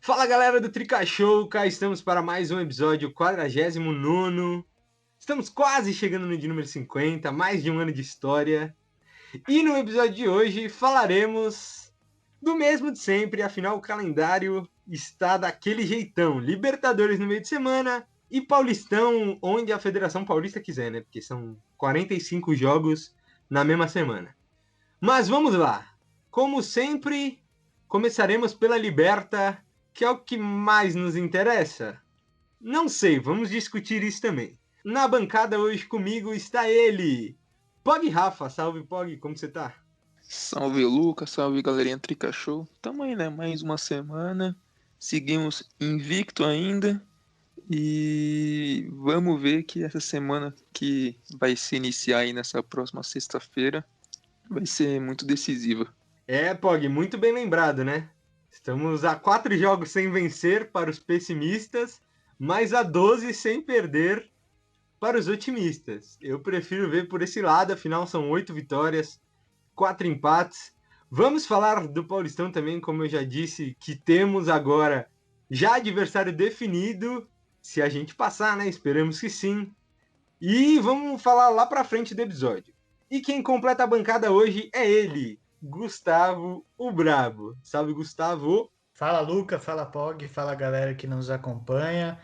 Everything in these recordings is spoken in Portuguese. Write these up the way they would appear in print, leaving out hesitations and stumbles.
Fala galera do Trica Show, cá estamos para mais um episódio 49º. Estamos quase chegando no de número 50, mais de um ano de história. E no episódio de hoje falaremos do mesmo de sempre, afinal o calendário está daquele jeitão. Libertadores no meio de semana e Paulistão onde a Federação Paulista quiser, né? Porque são 45 jogos na mesma semana. Mas vamos lá. Como sempre, começaremos pela Liberta, que é o que mais nos interessa? Não sei, vamos discutir isso também. Na bancada hoje comigo está ele, Pog Rafa. Salve, Pog, como você tá? Salve Lucas, salve galerinha Trica Show. Tamo aí, né? Mais uma semana. Seguimos invicto ainda. E vamos ver que essa semana que vai se iniciar aí nessa próxima sexta-feira vai ser muito decisiva. Pog, muito bem lembrado, né? Estamos a 4 jogos sem vencer para os pessimistas, mas a 12 sem perder para os otimistas. Eu prefiro ver por esse lado, afinal são 8 vitórias, 4 empates. Vamos falar do Paulistão também, como eu já disse, que temos agora já adversário definido, se a gente passar, né? Esperamos que sim. E vamos falar lá pra frente do episódio. E quem completa a bancada hoje é ele, Gustavo, o Brabo. Salve, Gustavo. Fala Luca, fala Pog, fala galera que nos acompanha.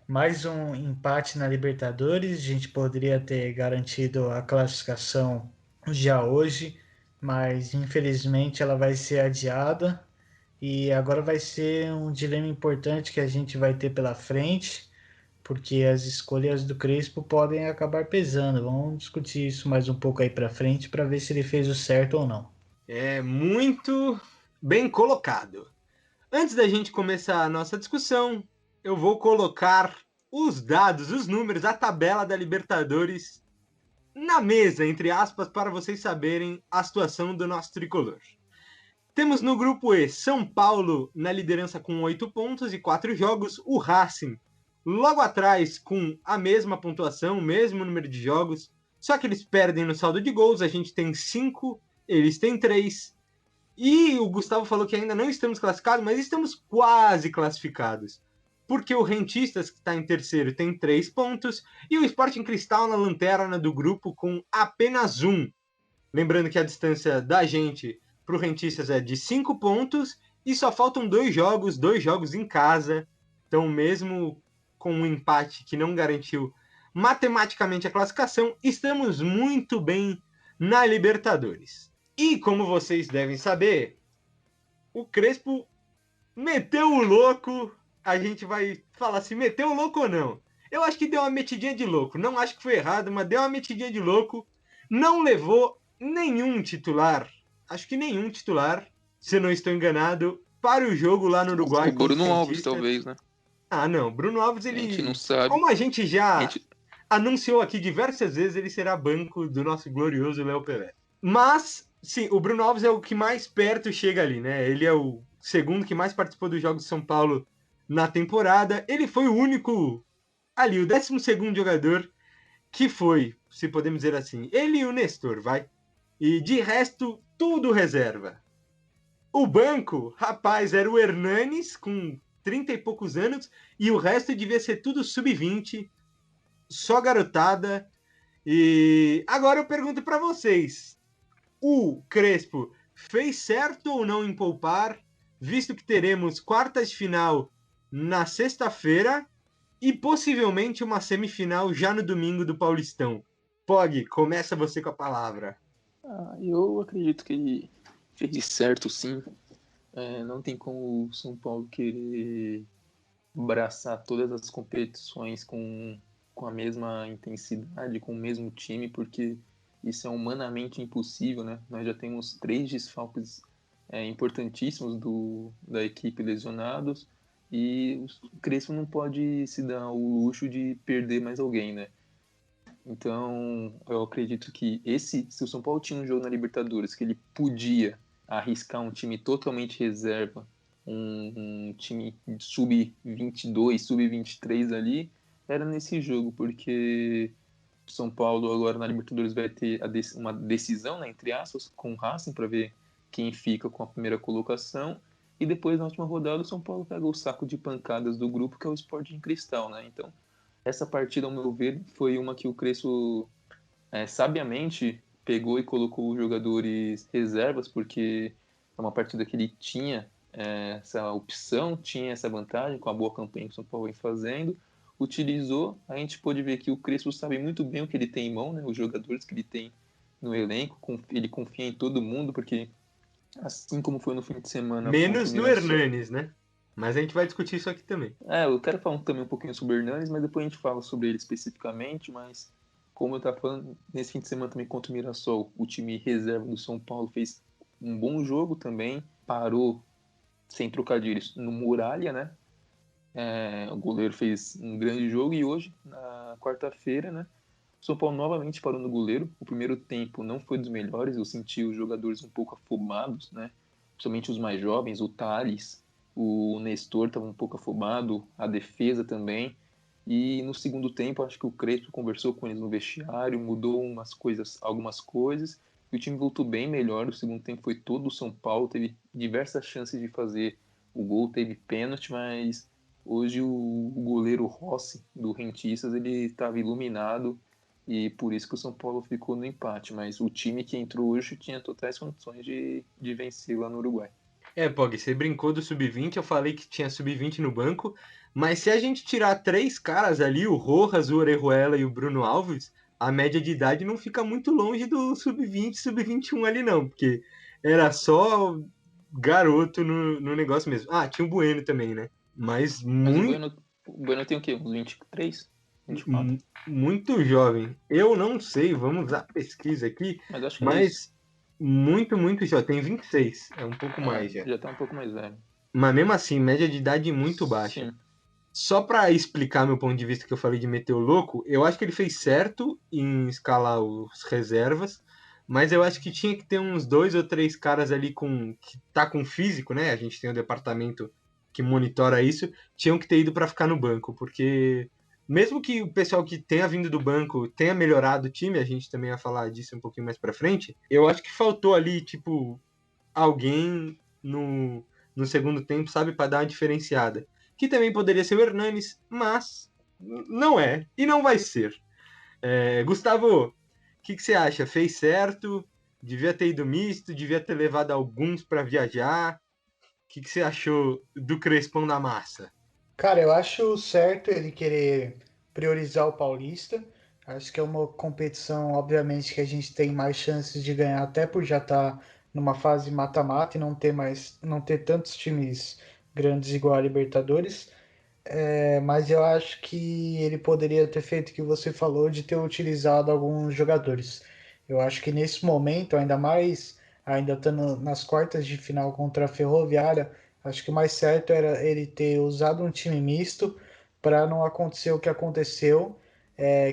Mais um empate na Libertadores. A gente poderia ter garantido a classificação já hoje, mas infelizmente ela vai ser adiada. E agora vai ser um dilema importante que a gente vai ter pela frente, porque as escolhas do Crespo podem acabar pesando. Vamos discutir isso mais um pouco aí para frente para ver se ele fez o certo ou não. É muito bem colocado. Antes da gente começar a nossa discussão, eu vou colocar os dados, os números, a tabela da Libertadores na mesa, entre aspas, para vocês saberem a situação do nosso tricolor. Temos no grupo E São Paulo na liderança com 8 pontos e 4 jogos, o Racing logo atrás com a mesma pontuação, o mesmo número de jogos, só que eles perdem no saldo de gols, a gente tem 5, eles têm 3. E o Gustavo falou que ainda não estamos classificados, mas estamos quase classificados. Porque o Rentistas, que está em terceiro, tem 3 pontos. E o Sporting Cristal na lanterna do grupo com apenas 1. Lembrando que a distância da gente para o Rentistas é de 5 pontos. E só faltam 2 jogos em casa. Então, mesmo com um empate que não garantiu matematicamente a classificação, estamos muito bem na Libertadores. E como vocês devem saber, o Crespo meteu o louco. A gente vai falar se meteu o louco ou não. Eu acho que deu uma metidinha de louco. Não acho que foi errado, mas deu uma metidinha de louco. Não levou nenhum titular. Acho que nenhum titular, se eu não estou enganado, para o jogo lá no Uruguai. O Bruno Alves, talvez, né? Ah, não. Bruno Alves, ele. A gente não sabe. Como a gente já A gente... anunciou aqui diversas vezes, ele será banco do nosso glorioso Léo Pelé. Mas, sim, o Bruno Alves é o que mais perto chega ali, né? Ele é o segundo que mais participou dos Jogos de São Paulo na temporada. Ele foi o único ali, o 12º jogador que foi, se podemos dizer assim, ele e o Nestor, vai. E de resto, tudo reserva. O banco, rapaz, era o Hernanes com 30 e poucos anos e o resto devia ser tudo sub-20, só garotada. E agora eu pergunto para vocês, o Crespo fez certo ou não em poupar, visto que teremos quartas de final na sexta-feira e possivelmente uma semifinal já no domingo do Paulistão? Pog, começa você com a palavra. eu acredito que ele fez certo, sim. Não tem como o São Paulo querer abraçar todas as competições com a mesma intensidade, com o mesmo time, porque isso é humanamente impossível, né? Nós já temos 3 desfalques importantíssimos da equipe lesionados e o Crespo não pode se dar o luxo de perder mais alguém, né? Então, eu acredito que se o São Paulo tinha um jogo na Libertadores que ele podia arriscar um time totalmente reserva, um time sub-22, sub-23 ali, era nesse jogo, porque o São Paulo agora na Libertadores vai ter uma decisão, né, entre aspas, com o Racing, para ver quem fica com a primeira colocação, E depois, na última rodada, o São Paulo pega o saco de pancadas do grupo, que é o Sporting Cristal, né? Então, essa partida, ao meu ver, foi uma que o Crespo sabiamente pegou e colocou os jogadores reservas, porque é uma partida que ele tinha essa opção, tinha essa vantagem com a boa campanha que o São Paulo vem fazendo, utilizou. A gente pôde ver que o Crespo sabe muito bem o que ele tem em mão, né? Os jogadores que ele tem no elenco, ele confia em todo mundo, porque assim como foi no fim de semana contra o Menos no Mirassol. Hernanes, né? Mas a gente vai discutir isso aqui também. Eu quero falar também um pouquinho sobre o Hernanes, mas depois a gente fala sobre ele especificamente. Mas, como eu estava falando, nesse fim de semana também contra o Mirassol, o time reserva do São Paulo fez um bom jogo também, parou, sem trocadilhos, no Muralha, né? O goleiro fez um grande jogo e hoje, na quarta-feira, né? O São Paulo novamente parou no goleiro. O primeiro tempo não foi dos melhores, eu senti os jogadores um pouco afobados, né? Principalmente os mais jovens, o Thales, o Nestor estava um pouco afobado, a defesa também. E no segundo tempo, acho que o Crespo conversou com eles no vestiário, mudou algumas coisas, e o time voltou bem melhor. O segundo tempo foi todo o São Paulo, teve diversas chances de fazer o gol, teve pênalti, mas hoje o goleiro Rossi, do Rentistas, ele estava iluminado, e por isso que o São Paulo ficou no empate. Mas o time que entrou hoje tinha totais condições de vencer lá no Uruguai. Pog, você brincou do sub-20, eu falei que tinha sub-20 no banco, mas se a gente tirar 3 caras ali, o Rojas, o Orejuela e o Bruno Alves, a média de idade não fica muito longe do sub-20, sub-21 ali não, porque era só garoto no negócio mesmo. Ah, tinha o Bueno também, né? Mas Mas muito, o bueno tem o quê? Uns 23? 24? muito jovem. Eu não sei, vamos usar a pesquisa aqui, Mas acho que é isso. mas muito jovem. Tem 26, é um pouco mais já. Já tá um pouco mais velho. Mas mesmo assim, média de idade muito baixa. Sim. Só para explicar meu ponto de vista que eu falei de meter o louco, eu acho que ele fez certo em escalar os reservas, mas eu acho que tinha que ter uns 2 ou 3 caras ali que tá com físico, né? A gente tem um departamento que monitora isso, tinham que ter ido para ficar no banco, porque mesmo que o pessoal que tenha vindo do banco tenha melhorado o time, a gente também vai falar disso um pouquinho mais para frente, eu acho que faltou ali, tipo, alguém no segundo tempo, sabe, para dar uma diferenciada. Que também poderia ser o Hernanes, mas não é e não vai ser. Gustavo, o que você acha? Fez certo? Devia ter ido misto? Devia ter levado alguns para viajar? O que você achou do Crespão da Massa? Cara, eu acho certo ele querer priorizar o Paulista. Acho que é uma competição, obviamente, que a gente tem mais chances de ganhar, até por já estar numa fase mata-mata e não ter tantos times grandes igual a Libertadores. Mas eu acho que ele poderia ter feito o que você falou de ter utilizado alguns jogadores. Eu acho que nesse momento, ainda mais ainda estando nas quartas de final contra a Ferroviária, acho que o mais certo era ele ter usado um time misto para não acontecer o que aconteceu,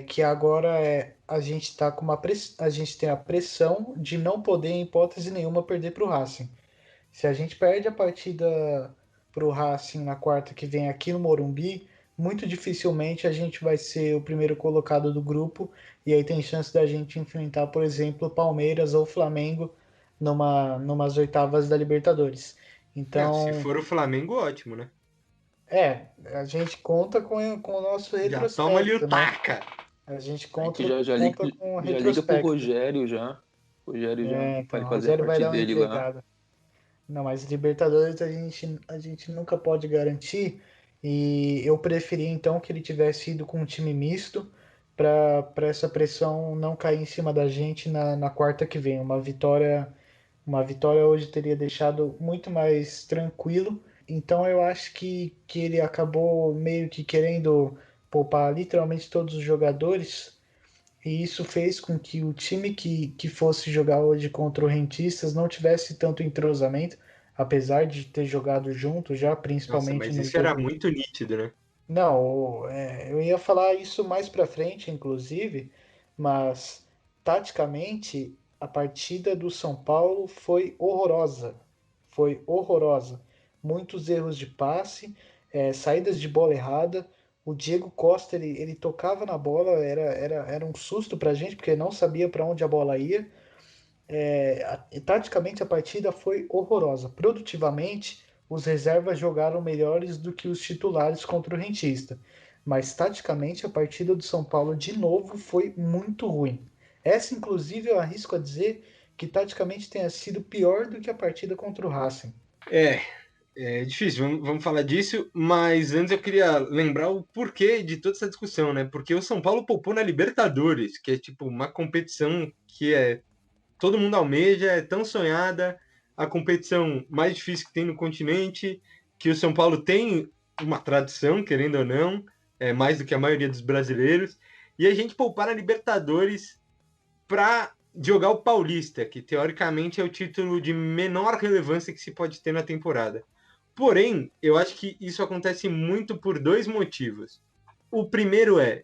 que agora a gente está com a gente tem a pressão de não poder, em hipótese nenhuma, perder para o Racing. Se a gente perde a partida para o Racing na quarta que vem aqui no Morumbi, muito dificilmente a gente vai ser o primeiro colocado do grupo e aí tem chance da gente enfrentar, por exemplo, Palmeiras ou Flamengo numas oitavas da Libertadores. Se Então, for o Flamengo, ótimo, né? a gente conta com o nosso Já toma ali retrospecto, o né? taca. A gente A gente conta com o já liga pro retrospecto. Rogério já. O Rogério já Então, vai o fazer a Rogério vai parte dar uma dele lá. entregada. Não, mas Libertadores a gente nunca pode garantir. E eu preferia então que ele tivesse ido com um time misto para essa pressão não cair em cima da gente na quarta que vem. Uma vitória hoje teria deixado muito mais tranquilo. Então eu acho que ele acabou meio que querendo poupar literalmente todos os jogadores e isso fez com que o time que fosse jogar hoje contra o Rentistas não tivesse tanto entrosamento, apesar de ter jogado junto já, Nossa, principalmente mas no isso era jogo. muito nítido, né? Não, eu ia falar isso mais pra frente, inclusive, mas taticamente a partida do São Paulo foi horrorosa. Foi horrorosa. Muitos erros de passe, saídas de bola errada. O Diego Costa ele tocava na bola, era um susto pra gente, porque não sabia para onde a bola ia. Taticamente a partida foi horrorosa. Produtivamente, os reservas jogaram melhores do que os titulares contra o Rentistas. Mas, taticamente, a partida do São Paulo, de novo, foi muito ruim. Essa, inclusive, eu arrisco a dizer que, taticamente, tenha sido pior do que a partida contra o Racing. É difícil, vamos falar disso, mas antes eu queria lembrar o porquê de toda essa discussão, né? Porque o São Paulo poupou na Libertadores, que é tipo uma competição que todo mundo almeja, é tão sonhada, a competição mais difícil que tem no continente, que o São Paulo tem uma tradição, querendo ou não, mais do que a maioria dos brasileiros, e a gente poupar na Libertadores para jogar o Paulista, que teoricamente é o título de menor relevância que se pode ter na temporada. Porém, eu acho que isso acontece muito por dois motivos. O primeiro é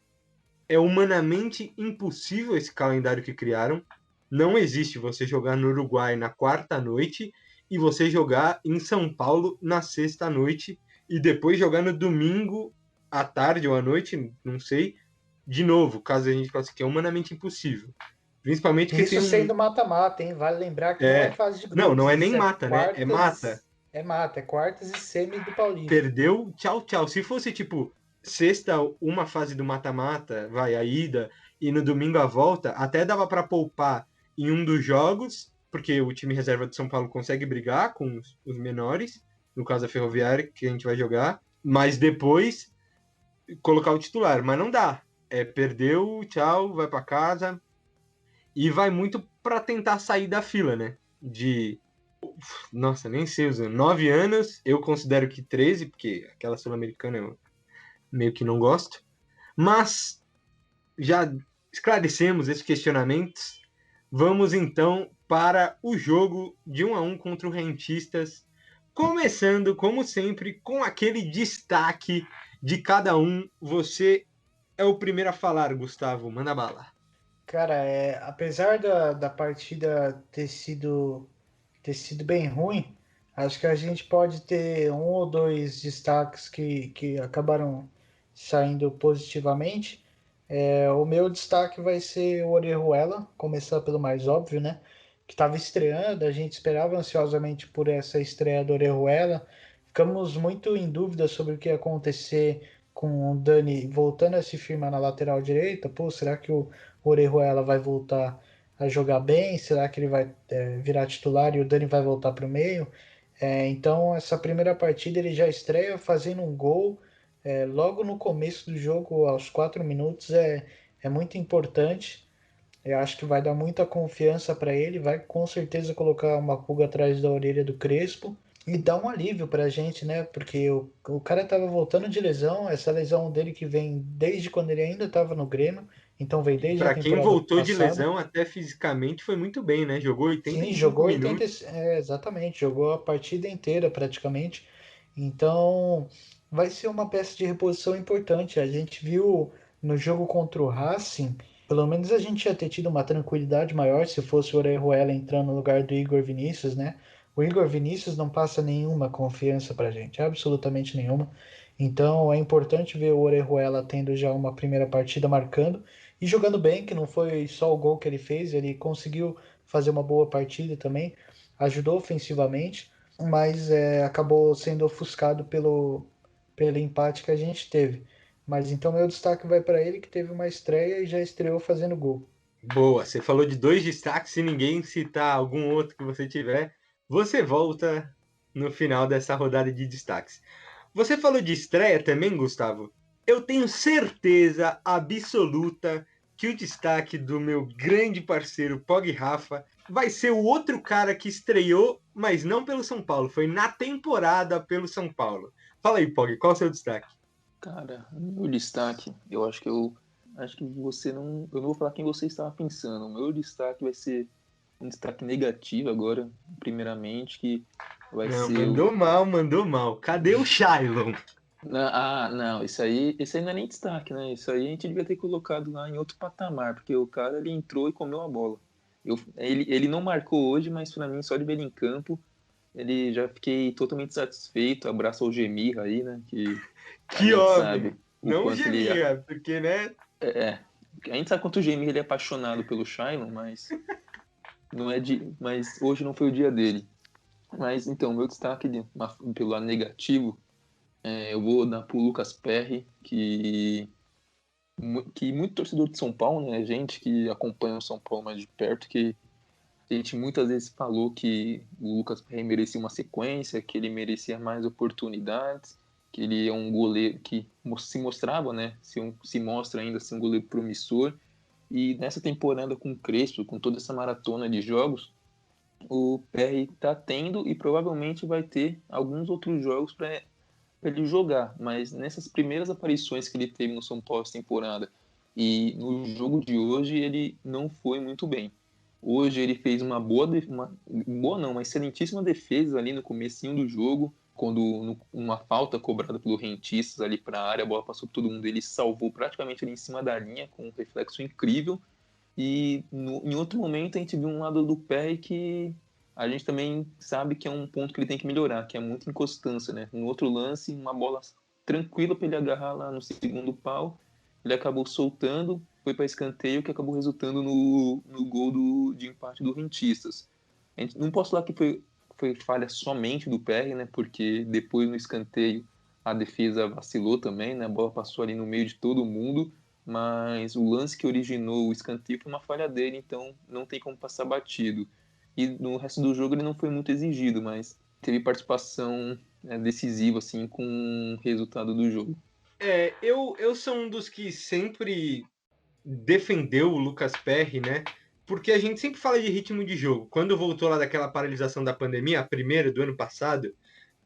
humanamente impossível esse calendário que criaram. Não existe você jogar no Uruguai na quarta noite e você jogar em São Paulo na sexta noite e depois jogar no domingo à tarde ou à noite, não sei, de novo, caso a gente classifique. É humanamente impossível. Principalmente que Isso tem sendo mata-mata, hein? Vale lembrar que não é fase de Não, grupos. não é nem Isso é mata, né? É mata. quartas. É mata, é quartas e semi do Paulista. Perdeu, tchau, tchau. Se fosse tipo sexta, uma fase do mata-mata, vai a ida, e no domingo a volta, até dava para poupar em um dos jogos, porque o time reserva de São Paulo consegue brigar com os menores, no caso a Ferroviária, que a gente vai jogar, mas depois colocar o titular. Mas não dá. Perdeu, tchau, vai para casa. E vai muito para tentar sair da fila, né? Nossa, nem sei, 9 anos, eu considero que 13, porque aquela sul-americana eu meio que não gosto. Mas já esclarecemos esses questionamentos. Vamos então para o jogo de 1-1 contra o Rentistas, começando, como sempre, com aquele destaque de cada um. Você é o primeiro a falar, Gustavo. Manda bala. Cara, apesar da partida ter sido bem ruim, acho que a gente pode ter um ou dois destaques que acabaram saindo positivamente. O meu destaque vai ser o Orejuela, começar pelo mais óbvio, né? Que estava estreando, a gente esperava ansiosamente por essa estreia do Orejuela. Ficamos muito em dúvida sobre o que ia acontecer com o Dani voltando a se firmar na lateral direita. Pô, será que o Orejuela vai voltar a jogar bem? Será que ele vai virar titular e o Dani vai voltar para o meio? Então, essa primeira partida ele já estreia fazendo um gol logo no começo do jogo, aos 4 minutos, é muito importante. Eu acho que vai dar muita confiança para ele, vai com certeza colocar uma pulga atrás da orelha do Crespo e dar um alívio para a gente, né? Porque o cara estava voltando de lesão, essa lesão dele que vem desde quando ele ainda estava no Grêmio, então vem desde a Para quem temporada voltou de passada. lesão, até fisicamente foi muito bem, né? Jogou Sim, 85 jogou 80, minutos. exatamente, jogou a partida inteira praticamente. Então, vai ser uma peça de reposição importante. A gente viu no jogo contra o Racing, pelo menos a gente ia ter tido uma tranquilidade maior se fosse o Orejuela entrando no lugar do Igor Vinícius, né? O Igor Vinícius não passa nenhuma confiança pra gente, absolutamente nenhuma. Então, é importante ver o Orejuela tendo já uma primeira partida marcando e jogando bem, que não foi só o gol que ele fez, ele conseguiu fazer uma boa partida também, ajudou ofensivamente, mas acabou sendo ofuscado pelo empate que a gente teve. Mas então meu destaque vai para ele, que teve uma estreia e já estreou fazendo gol. Boa, você falou de dois destaques. Se ninguém citar algum outro que você tiver, você volta no final dessa rodada de destaques. Você falou de estreia também, Gustavo? Eu tenho certeza absoluta que o destaque do meu grande parceiro Pog Rafa vai ser o outro cara que estreou, mas não pelo São Paulo, foi na temporada pelo São Paulo. Fala aí, Pog, qual é o seu destaque? Cara, meu destaque, eu acho que você não, eu não vou falar quem você estava pensando. O meu destaque vai ser um destaque negativo agora, primeiramente, que vai Não, ser mandou mal, mandou mal. Cadê o Shailon? Não, esse aí não é nem destaque, né? Isso aí a gente devia ter colocado lá em outro patamar, porque o cara ele entrou e comeu a bola. Ele não marcou hoje, mas pra mim, só de ver ele em campo, ele já fiquei totalmente satisfeito. Abraço ao Gemir aí, né? Que a Que gente homem! sabe o Não quanto ele gemia, porque, né? é. A gente sabe quanto o Gemir ele é apaixonado pelo Shailon, mas não é de, mas hoje não foi o dia dele. Mas então, meu destaque pelo lado negativo, eu vou dar pro Lucas Perry, que muito torcedor de São Paulo, né, gente que acompanha o São Paulo mais de perto, que a gente muitas vezes falou que o Lucas Perry merecia uma sequência, que ele merecia mais oportunidades, que ele é um goleiro que se mostrava, né, se mostra ainda assim um goleiro promissor. E nessa temporada com o Crespo, com toda essa maratona de jogos, o Perry está tendo e provavelmente vai ter alguns outros jogos para ele jogar. Mas nessas primeiras aparições que ele teve no São Paulo essa temporada e no jogo de hoje, ele não foi muito bem. Hoje ele fez uma excelentíssima defesa ali no comecinho do jogo, quando uma falta cobrada pelo Rentistas ali para a área, a bola passou por todo mundo, ele salvou praticamente ali em cima da linha, com um reflexo incrível. E em outro momento a gente viu um lado do pé que a gente também sabe que é um ponto que ele tem que melhorar, que é muita inconstância, né? No outro lance, uma bola tranquila para ele agarrar lá no segundo pau, ele acabou soltando, foi para escanteio, que acabou resultando no gol de empate do Rentistas. A gente, não posso falar que foi falha somente do PR, né? Porque depois no escanteio a defesa vacilou também, né? A bola passou ali no meio de todo mundo, mas o lance que originou o escanteio foi uma falha dele, então não tem como passar batido. E no resto do jogo ele não foi muito exigido, mas teve participação decisiva assim com o resultado do jogo. Eu sou um dos que sempre defendeu o Lucas Perry, né? Porque a gente sempre fala de ritmo de jogo. Quando voltou lá daquela paralisação da pandemia, a primeira do ano passado,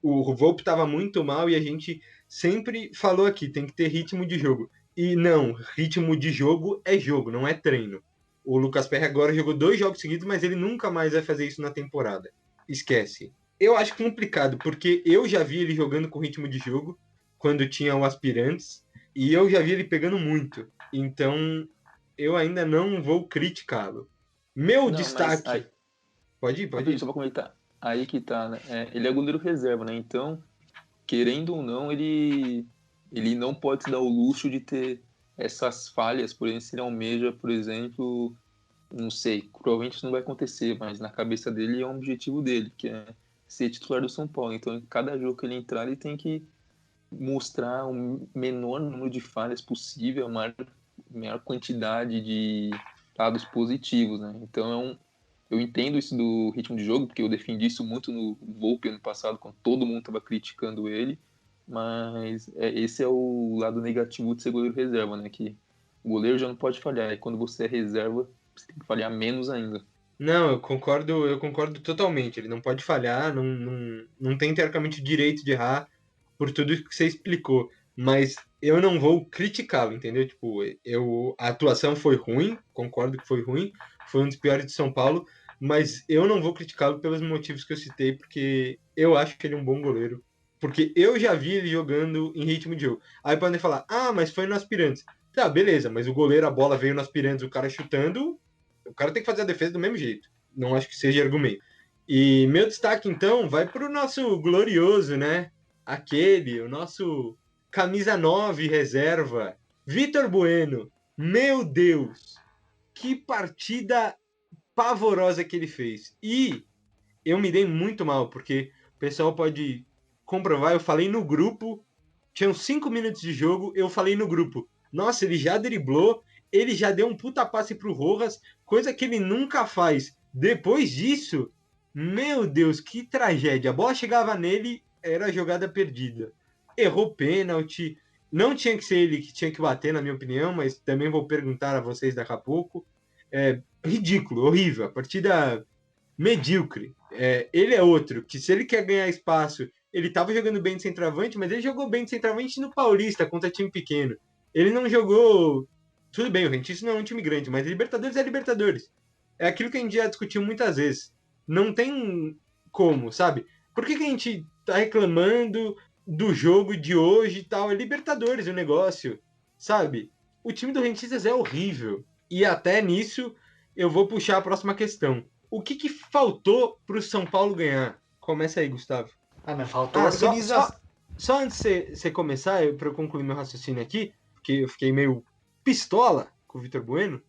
o Volpe estava muito mal e a gente sempre falou aqui, tem que ter ritmo de jogo. E não, ritmo de jogo é jogo, não é treino. O Lucas Perry agora jogou 2 jogos seguidos, mas ele nunca mais vai fazer isso na temporada. Esquece. Eu acho complicado, porque eu já vi ele jogando com ritmo de jogo quando tinha o Aspirantes, e eu já vi ele pegando muito. Então, eu ainda não vou criticá-lo. Meu Não, mas destaque. Pode ir, pode rapidinho, ir. só pra comentar. Aí que tá, né? Ele é goleiro reserva, né? Então, querendo ou não, ele não pode se dar o luxo de ter essas falhas, por exemplo, se ele almeja, por exemplo, não sei, provavelmente isso não vai acontecer, mas na cabeça dele é um objetivo dele, que é ser titular do São Paulo. Então, em cada jogo que ele entrar, ele tem que mostrar o menor número de falhas possível, a maior quantidade de dados positivos, né? Então, eu entendo isso do ritmo de jogo, porque eu defendi isso muito no Volpe ano passado, quando todo mundo estava criticando ele, mas esse é o lado negativo de ser goleiro reserva, né? Que o goleiro já não pode falhar, e quando você é reserva, você tem que falhar menos ainda. Não, eu concordo totalmente. Ele não pode falhar, não tem teoricamente o direito de errar por tudo que você explicou. Mas eu não vou criticá-lo, entendeu? Tipo, a atuação foi ruim, concordo que foi ruim, foi um dos piores de São Paulo, mas eu não vou criticá-lo pelos motivos que eu citei, porque eu acho que ele é um bom goleiro. Porque eu já vi ele jogando em ritmo de jogo. Aí podem falar, ah, mas foi no Aspirantes. Tá, beleza, mas o goleiro, a bola veio no Aspirantes, o cara chutando, o cara tem que fazer a defesa do mesmo jeito. Não acho que seja argumento. E meu destaque, então, vai para o nosso glorioso, né? O nosso camisa 9 reserva, Vitor Bueno. Meu Deus, que partida pavorosa que ele fez. E eu me dei muito mal, porque o pessoal pode comprovar, eu falei no grupo, tinham 5 minutos de jogo, eu falei no grupo, nossa, ele já driblou, ele já deu um puta passe pro Rojas, coisa que ele nunca faz. Depois disso, meu Deus, que tragédia. A bola chegava nele, era jogada perdida. Errou pênalti, não tinha que ser ele que tinha que bater, na minha opinião, mas também vou perguntar a vocês daqui a pouco. Ridículo, horrível, a partida medíocre. Ele é outro, que se ele quer ganhar espaço, ele estava jogando bem de centroavante, mas ele jogou bem de centroavante no Paulista, contra time pequeno. Ele não jogou. Tudo bem, o Rentistas não é um time grande, mas Libertadores é Libertadores. É aquilo que a gente já discutiu muitas vezes. Não tem como, sabe? Por que a gente tá reclamando do jogo de hoje e tal? É Libertadores o negócio, sabe? O time do Rentistas é horrível. E até nisso eu vou puxar a próxima questão. O que faltou para o São Paulo ganhar? Começa aí, Gustavo. Ah, mas faltou Só, organização. só antes de você começar, para eu concluir meu raciocínio aqui, porque eu fiquei meio pistola com o Vitor Bueno,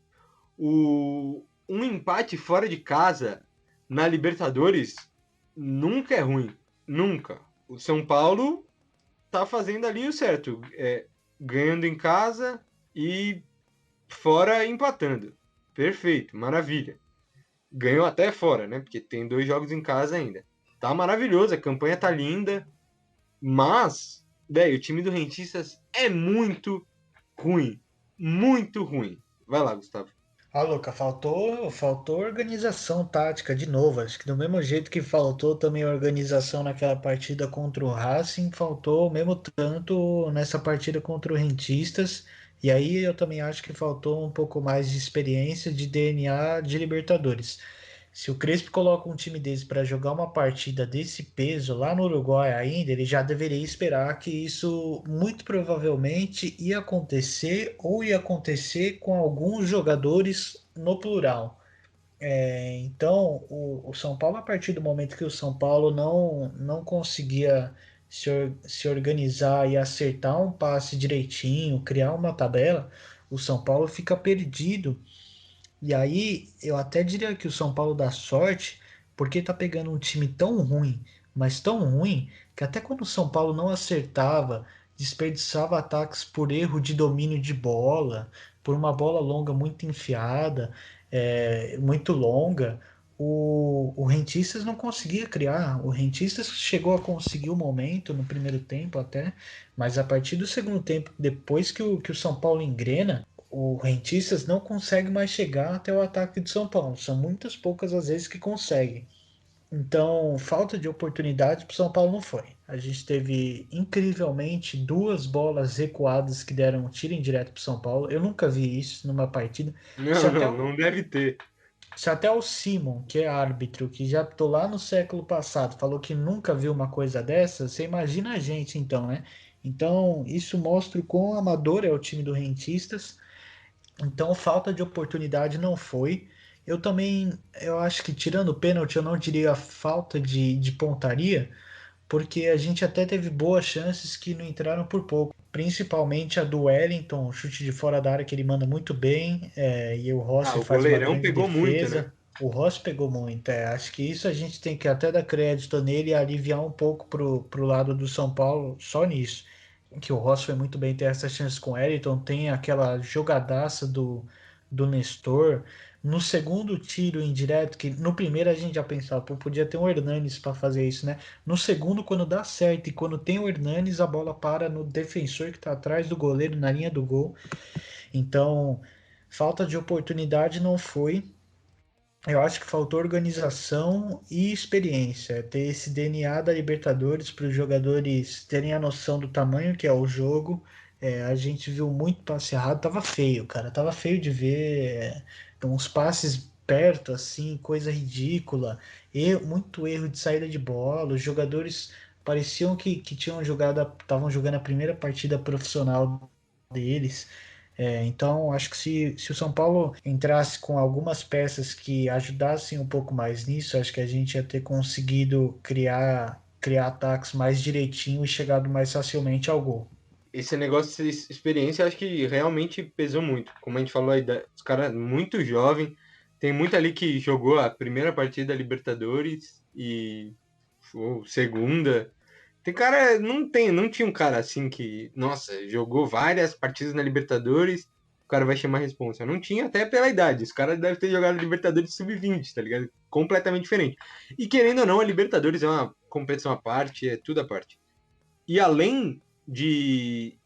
um empate fora de casa na Libertadores nunca é ruim. Nunca. O São Paulo tá fazendo ali o certo. Ganhando em casa e fora empatando. Perfeito, maravilha. Ganhou até fora, né? Porque tem 2 jogos em casa ainda. Tá maravilhoso, a campanha tá linda. Mas, velho, o time do Rentistas é muito ruim. Muito ruim. Vai lá, Gustavo. Ah, Luca, faltou organização tática de novo. Acho que do mesmo jeito que faltou também organização naquela partida contra o Racing, faltou o mesmo tanto nessa partida contra o Rentistas. E aí eu também acho que faltou um pouco mais de experiência de DNA de Libertadores. Se o Crespo coloca um time desse para jogar uma partida desse peso lá no Uruguai ainda, ele já deveria esperar que isso muito provavelmente ia acontecer ou ia acontecer com alguns jogadores no plural. Então, o São Paulo, a partir do momento que o São Paulo não conseguia se organizar e acertar um passe direitinho, criar uma tabela, o São Paulo fica perdido e aí, eu até diria que o São Paulo dá sorte, porque tá pegando um time tão ruim, mas tão ruim, que até quando o São Paulo não acertava, desperdiçava ataques por erro de domínio de bola, por uma bola longa muito enfiada, muito longa, o Rentistas não conseguia criar. O Rentistas chegou a conseguir o momento no primeiro tempo até, mas a partir do segundo tempo, depois que o São Paulo engrena, o Rentistas não consegue mais chegar até o ataque do São Paulo. São muitas poucas as vezes que consegue. Então, falta de oportunidade para o São Paulo não foi. A gente teve, incrivelmente, 2 bolas recuadas que deram um tiro indireto para o São Paulo. Eu nunca vi isso numa partida. Se Não, até não, o, não deve ter. se até o Simon, que é árbitro, que já apitou lá no século passado, falou que nunca viu uma coisa dessa, você imagina a gente então, né? Então, isso mostra o quão amador é o time do Rentistas. Então, falta de oportunidade não foi. Eu acho que tirando o pênalti, eu não diria falta de pontaria, porque a gente até teve boas chances que não entraram por pouco. Principalmente a do Wellington, o chute de fora da área que ele manda muito bem, e o Ah, Rossi o faz uma goleirão grande pegou muito, né? defesa. O Rossi pegou muito. Acho que isso a gente tem que até dar crédito nele e aliviar um pouco pro lado do São Paulo só nisso. Que o Rossi foi muito bem ter essa chance com o Wellington, tem aquela jogadaça do Nestor. No segundo tiro indireto, que no primeiro a gente já pensava, pô, podia ter um Hernanes para fazer isso, né? No segundo, quando dá certo e quando tem o Hernanes, a bola para no defensor que está atrás do goleiro, na linha do gol. Então, falta de oportunidade não foi. Eu acho que faltou organização e experiência. Ter esse DNA da Libertadores para os jogadores terem a noção do tamanho que é o jogo. A gente viu muito passe errado, tava feio, cara. Tava feio de ver uns passes perto, assim, coisa ridícula. Muito erro de saída de bola. Os jogadores pareciam que tinham jogado, estavam jogando a primeira partida profissional deles. Então, acho que se o São Paulo entrasse com algumas peças que ajudassem um pouco mais nisso, acho que a gente ia ter conseguido criar ataques mais direitinho e chegado mais facilmente ao gol. Esse negócio de experiência, eu acho que realmente pesou muito. Como a gente falou aí, os caras muito jovem, tem muito ali que jogou a primeira partida da Libertadores e ou segunda. Tem cara, não tinha um cara assim que, nossa, jogou várias partidas na Libertadores, o cara vai chamar a responsa. Não tinha, até pela idade. Os caras devem ter jogado Libertadores sub-20, tá ligado? Completamente diferente. E querendo ou não, a Libertadores é uma competição à parte, é tudo à parte. E além de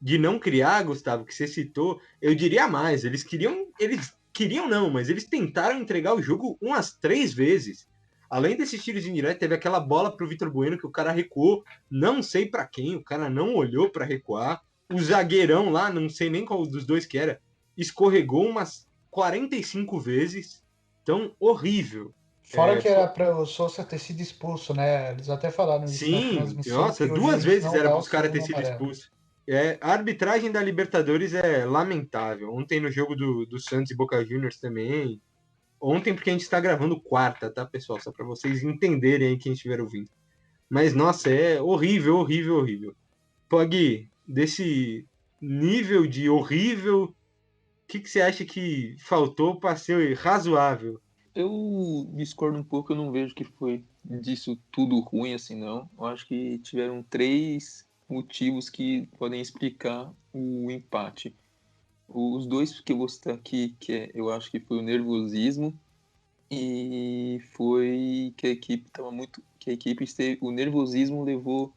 não criar, Gustavo, que você citou, eu diria mais. Eles queriam não, mas eles tentaram entregar o jogo umas 3 vezes. Além desses tiros indiretos, teve aquela bola pro Vitor Bueno que o cara recuou, não sei para quem, o cara não olhou para recuar. O zagueirão lá, não sei nem qual dos dois que era, escorregou umas 45 vezes. Então, horrível. Fora que era para o Sousa ter sido expulso, né? Eles até falaram isso na Sim, transmissão, nossa, que o 2 vezes juiz não era dá para o os caras ter segundo sido amarelo. expulsos. A arbitragem da Libertadores é lamentável. Ontem no jogo do Santos e Boca Juniors também. Ontem, porque a gente está gravando quarta, tá, pessoal? Só para vocês entenderem aí quem estiver ouvindo. Mas, nossa, é horrível, horrível, horrível. Pô, Gui, desse nível de horrível, o que você acha que faltou para ser razoável? Eu discordo um pouco, eu não vejo que foi disso tudo ruim assim, não. Eu acho que tiveram três motivos que podem explicar o empate. Os dois que eu vou citar aqui, eu acho que foi o nervosismo e foi que a equipe estava muito, que a equipe esteve, o nervosismo levou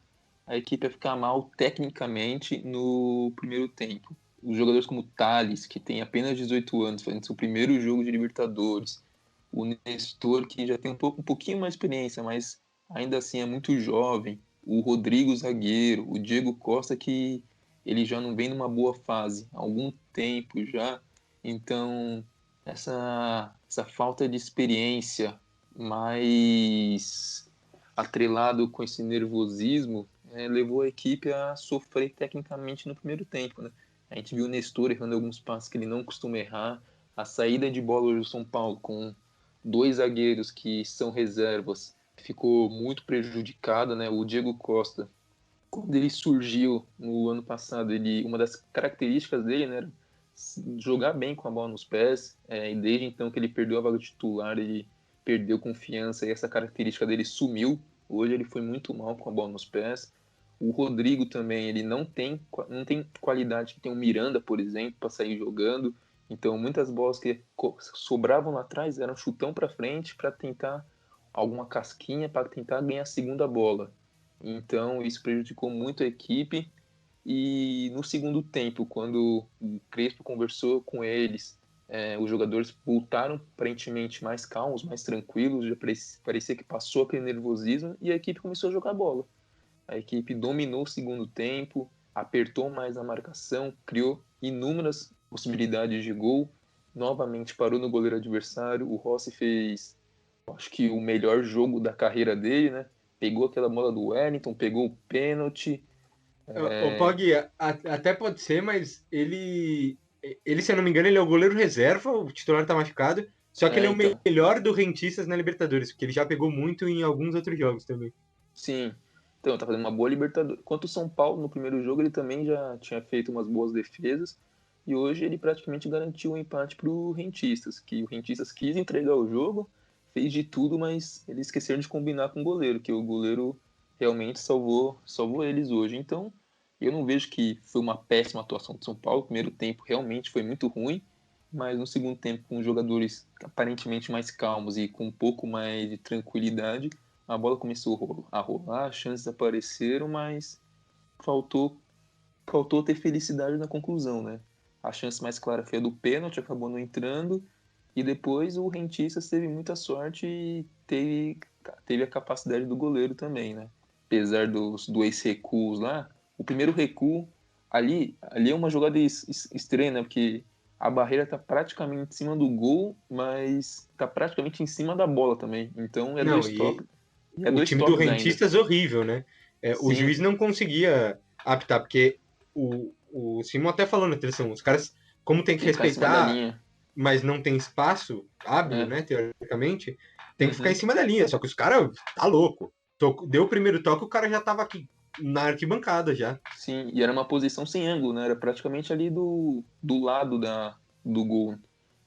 a equipe a ficar mal tecnicamente no primeiro tempo. Os jogadores como Thales, que tem apenas 18 anos, fazendo seu primeiro jogo de Libertadores, o Nestor, que já tem um pouquinho mais de experiência, mas ainda assim é muito jovem, o Rodrigo zagueiro, o Diego Costa, que ele já não vem numa boa fase há algum tempo já, então essa falta de experiência mais atrelado com esse nervosismo levou a equipe a sofrer tecnicamente no primeiro tempo, né? A gente viu o Nestor errando alguns passos que ele não costuma errar, a saída de bola do São Paulo com dois zagueiros que são reservas ficou muito prejudicada, né? O Diego Costa, quando ele surgiu no ano passado, uma das características dele, né, era jogar bem com a bola nos pés, e desde então que ele perdeu a vaga de titular, ele perdeu confiança e essa característica dele sumiu. Hoje ele foi muito mal com a bola nos pés. O Rodrigo também, ele não tem qualidade que tem o Miranda, por exemplo, para sair jogando. Então, muitas bolas que sobravam lá atrás eram chutão para frente para tentar alguma casquinha, para tentar ganhar a segunda bola. Então, isso prejudicou muito a equipe. E no segundo tempo, quando o Crespo conversou com eles, os jogadores voltaram aparentemente mais calmos, mais tranquilos, já parecia que passou aquele nervosismo e a equipe começou a jogar bola. A equipe dominou o segundo tempo, apertou mais a marcação, criou inúmeras possibilidades de gol, novamente parou no goleiro adversário. O Rossi fez, acho que o melhor jogo da carreira dele, né? Pegou aquela bola do Wellington, pegou o pênalti. O Pog, até pode ser, mas ele, se eu não me engano, ele é o goleiro reserva, o titular tá machucado, só que ele é o Então, melhor do Rentistas na Libertadores, porque ele já pegou muito em alguns outros jogos também. sim. Então, tá fazendo uma boa Libertadores. Quanto o São Paulo, no primeiro jogo, ele também já tinha feito umas boas defesas. E hoje ele praticamente garantiu um empate pro Rentistas, que o Rentistas quis entregar o jogo, fez de tudo, mas eles esqueceram de combinar com o goleiro, que o goleiro realmente salvou eles hoje. Então, eu não vejo que foi uma péssima atuação do São Paulo. O primeiro tempo realmente foi muito ruim, mas no segundo tempo, com os jogadores aparentemente mais calmos e com um pouco mais de tranquilidade, a bola começou a rolar, as chances apareceram, mas faltou, faltou ter felicidade na conclusão, né? A chance mais clara foi a do pênalti, acabou não entrando, e depois o Rentistas teve muita sorte e teve a capacidade do goleiro também, né? Apesar dos dois recuos lá, o primeiro recuo ali é uma jogada estranha, né? Porque a barreira tá praticamente em cima do gol, mas tá praticamente em cima da bola também. Então Não, e é o dois time do toques ainda. Rentistas horrível, né? O Sim, juiz não conseguia apitar, porque o Simon até falou na televisão, os caras, como tem que tem que ficar em cima da respeitar, linha. mas não tem espaço hábil, É. né, teoricamente, tem que ficar em Uhum. cima da linha, só que os caras, tá louco. Deu o primeiro toque, o cara já tava aqui na arquibancada já. Sim, e era uma posição sem ângulo, né? Era praticamente ali do lado do gol.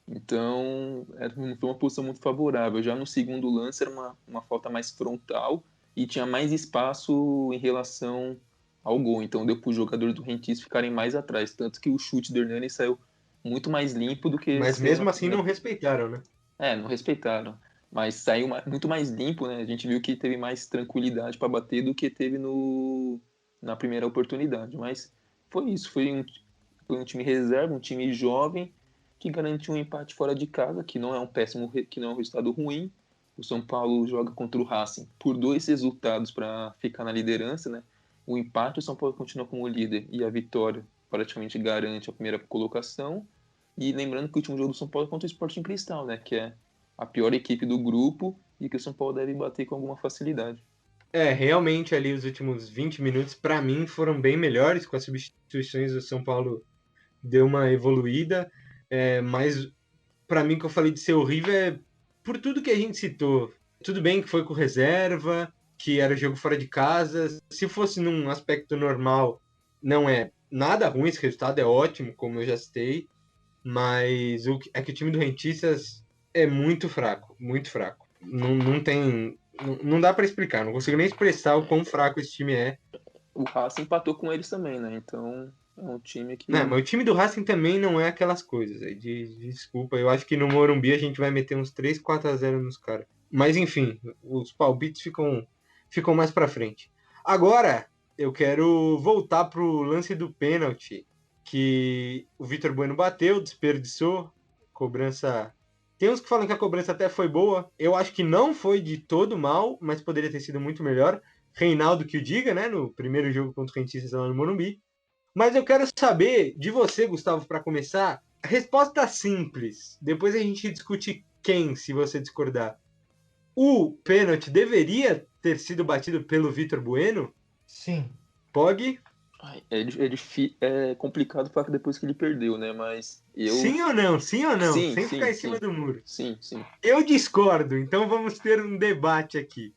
Então, não foi uma posição muito favorável. Já no segundo lance era uma falta mais frontal e tinha mais espaço em relação ao gol. Então, deu para os jogadores do Rentis ficarem mais atrás. Tanto que o chute do Hernani saiu muito mais limpo do que Mas saiu mesmo assim não respeitaram, né? não respeitaram. Mas saiu muito mais limpo, né? A gente viu que teve mais tranquilidade para bater do que teve na primeira oportunidade. Mas foi isso. Foi um time reserva, um time jovem que garantiu um empate fora de casa, que não é que não é um resultado ruim. O São Paulo joga contra o Racing por dois resultados para ficar na liderança, né? O empate, o São Paulo continua como líder e a vitória praticamente garante a primeira colocação. E lembrando que o último jogo do São Paulo é contra o Sporting Cristal, né? Que é a pior equipe do grupo e que o São Paulo deve bater com alguma facilidade. Realmente ali os últimos 20 minutos, para mim, foram bem melhores. Com as substituições, o São Paulo deu uma evoluída. Mas para mim, que eu falei de ser horrível, é por tudo que a gente citou. Tudo bem que foi com reserva, que era jogo fora de casa. Se fosse num aspecto normal, não é nada ruim, esse resultado é ótimo, como eu já citei. Mas é que o time do Rentistas é muito fraco, muito fraco. Não tem. Não dá pra explicar, não consigo nem expressar o quão fraco esse time é. O Racing empatou com eles também, né? Então é um time Não, que. mas o time do Racing também não é aquelas coisas. Desculpa, eu acho que no Morumbi a gente vai meter uns 3-4-0 nos caras. Mas enfim, os palpites ficam mais pra frente. Agora, eu quero voltar pro lance do pênalti que o Vitor Bueno bateu, desperdiçou. Cobrança. Tem uns que falam que a cobrança até foi boa. Eu acho que não foi de todo mal, mas poderia ter sido muito melhor. Reinaldo que o diga, né? No primeiro jogo contra o Rentistas lá no Morumbi. Mas eu quero saber de você, Gustavo, para começar. Resposta simples. Depois a gente discute quem, se você discordar. O pênalti deveria ter sido batido pelo Vitor Bueno? Sim. Pog? Ai, é complicado falar que depois que ele perdeu, né? Mas eu. Sim ou não? Sim ou não? Sim, Sem ficar sim, em cima sim. do muro. Sim, sim. Eu discordo, então vamos ter um debate aqui.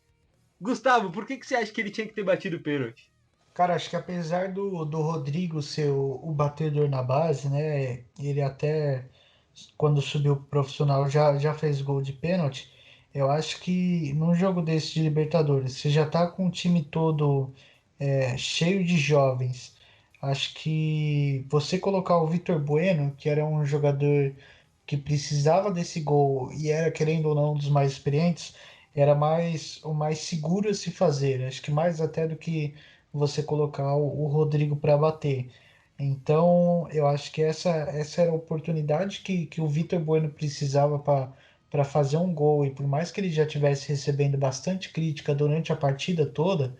Gustavo, por que você acha que ele tinha que ter batido o pênalti? Cara, acho que apesar do Rodrigo ser o batedor na base, né? Ele até quando subiu pro profissional já fez gol de pênalti. Eu acho que num jogo desse de Libertadores, você já tá com o time todo cheio de jovens. Acho que você colocar o Vitor Bueno, que era um jogador que precisava desse gol e era, querendo ou não, um dos mais experientes, era mais o mais seguro a se fazer. Acho que mais até do que você colocar o Rodrigo para bater. Então, eu acho que essa era a oportunidade que o Vitor Bueno precisava para fazer um gol. E por mais que ele já tivesse recebendo bastante crítica durante a partida toda,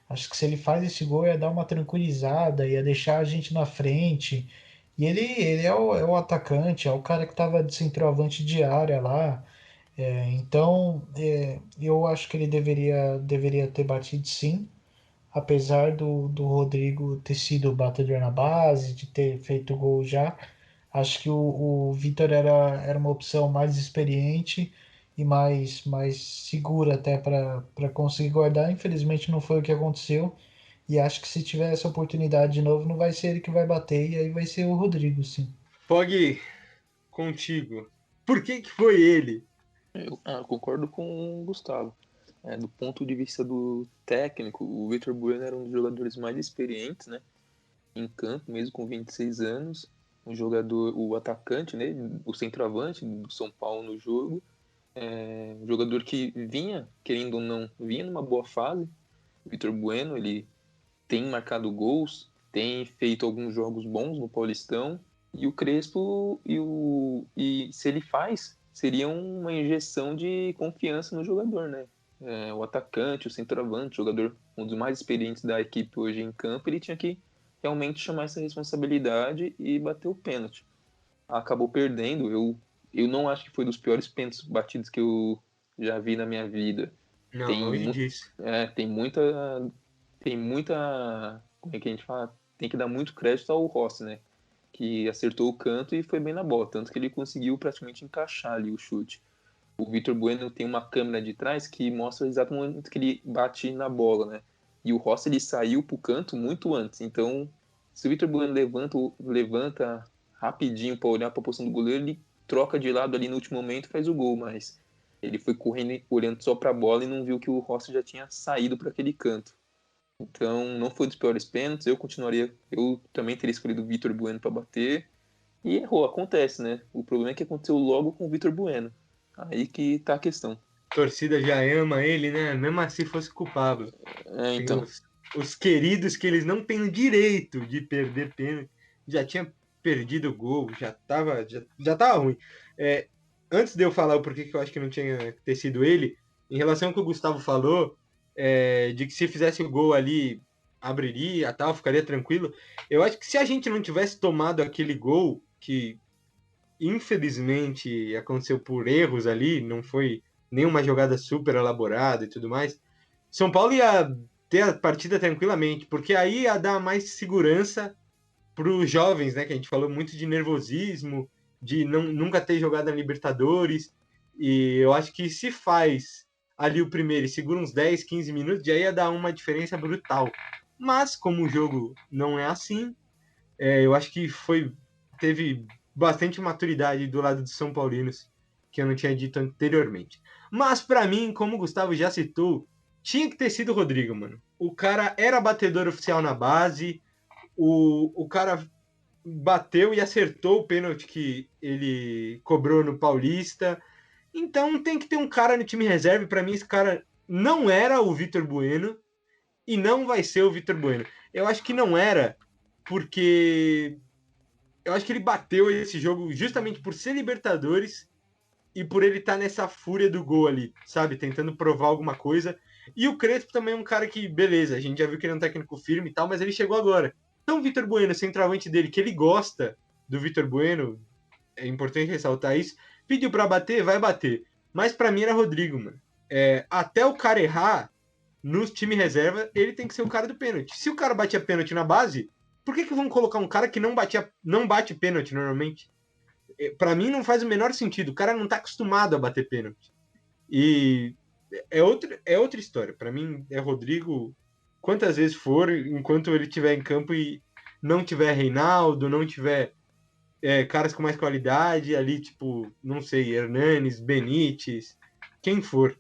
acho que se ele faz esse gol ia dar uma tranquilizada, ia deixar a gente na frente. E ele é o atacante, é o cara que estava de centroavante de área lá. Então, eu acho que ele deveria ter batido sim, apesar do Rodrigo ter sido batedor na base, de ter feito gol já. Acho que o Vitor era uma opção mais experiente e mais segura até para conseguir guardar. Infelizmente não foi o que aconteceu. E acho que se tiver essa oportunidade de novo, não vai ser ele que vai bater, e aí vai ser o Rodrigo, sim. Pog, contigo. Por que foi ele? Eu concordo com o Gustavo. Do ponto de vista do técnico, o Vitor Bueno era um dos jogadores mais experientes, né? Em campo, mesmo com 26 anos. Um jogador, o atacante, né? O centroavante do São Paulo no jogo. Um jogador que vinha, querendo ou não, vinha numa boa fase. O Vitor Bueno, ele tem marcado gols, tem feito alguns jogos bons no Paulistão. E o Crespo, e se ele faz, seria uma injeção de confiança no jogador, né? O atacante, o centroavante, o jogador, um dos mais experientes da equipe hoje em campo, ele tinha que realmente chamar essa responsabilidade e bater o pênalti. Acabou perdendo, eu não acho que foi dos piores pênaltis batidos que eu já vi na minha vida. Não, Tem, longe mu disso. tem muita, como é que a gente fala? Tem que dar muito crédito ao Rossi, né? Que acertou o canto e foi bem na bola, tanto que ele conseguiu praticamente encaixar ali o chute. O Vitor Bueno tem uma câmera de trás que mostra o exato momento que ele bate na bola, né? E o Rossi ele saiu pro canto muito antes, então se o Vitor Bueno levanta rapidinho para olhar para a posição do goleiro, ele troca de lado ali no último momento e faz o gol, mas ele foi correndo olhando só para a bola e não viu que o Rossi já tinha saído para aquele canto. Então, não foi dos piores pênaltis. Eu também teria escolhido o Vitor Bueno para bater. E errou, acontece, né? O problema é que aconteceu logo com o Vitor Bueno. Aí que tá a questão. A torcida já ama ele, né? Mesmo assim fosse culpado. Tem Então. os queridos que eles não têm o direito de perder pênalti. Já tinha perdido o gol, já tava ruim. Antes de eu falar o porquê que eu acho que não tinha que ter sido ele, em relação ao que o Gustavo falou, de que se fizesse o gol ali, abriria, tal, ficaria tranquilo. Eu acho que se a gente não tivesse tomado aquele gol, que infelizmente aconteceu por erros ali, não foi nenhuma jogada super elaborada e tudo mais, São Paulo ia ter a partida tranquilamente, porque aí ia dar mais segurança para os jovens, né? Que a gente falou muito de nervosismo, de nunca ter jogado na Libertadores, e eu acho que se faz ali o primeiro e segura uns 10, 15 minutos, já ia dar uma diferença brutal. Mas como o jogo não é assim, eu acho que teve bastante maturidade do lado dos São Paulinos que eu não tinha dito anteriormente. Mas pra mim, como o Gustavo já citou, tinha que ter sido o Rodrigo, mano. O cara era batedor oficial na base, o cara bateu e acertou o pênalti que ele cobrou no Paulista. Então tem que ter um cara no time reserva. Para mim, esse cara não era o Vitor Bueno e não vai ser o Vitor Bueno. Eu acho que não era porque eu acho que ele bateu esse jogo justamente por ser Libertadores e por ele estar nessa fúria do gol ali, sabe? Tentando provar alguma coisa. E o Crespo também é um cara que, beleza, a gente já viu que ele é um técnico firme e tal, mas ele chegou agora. Então o Vitor Bueno, centroavante dele, que ele gosta do Vitor Bueno, é importante ressaltar isso, pediu pra bater, vai bater. Mas pra mim era Rodrigo, mano. Até o cara errar, no time reserva, ele tem que ser o cara do pênalti. Se o cara batia pênalti na base, por que vão colocar um cara que não bate pênalti normalmente? Pra mim não faz o menor sentido. O cara não tá acostumado a bater pênalti. E é outra história. Pra mim é Rodrigo quantas vezes for, enquanto ele estiver em campo e não tiver Reinaldo, não tiver caras com mais qualidade ali, tipo, não sei, Hernanes, Benítez, quem for,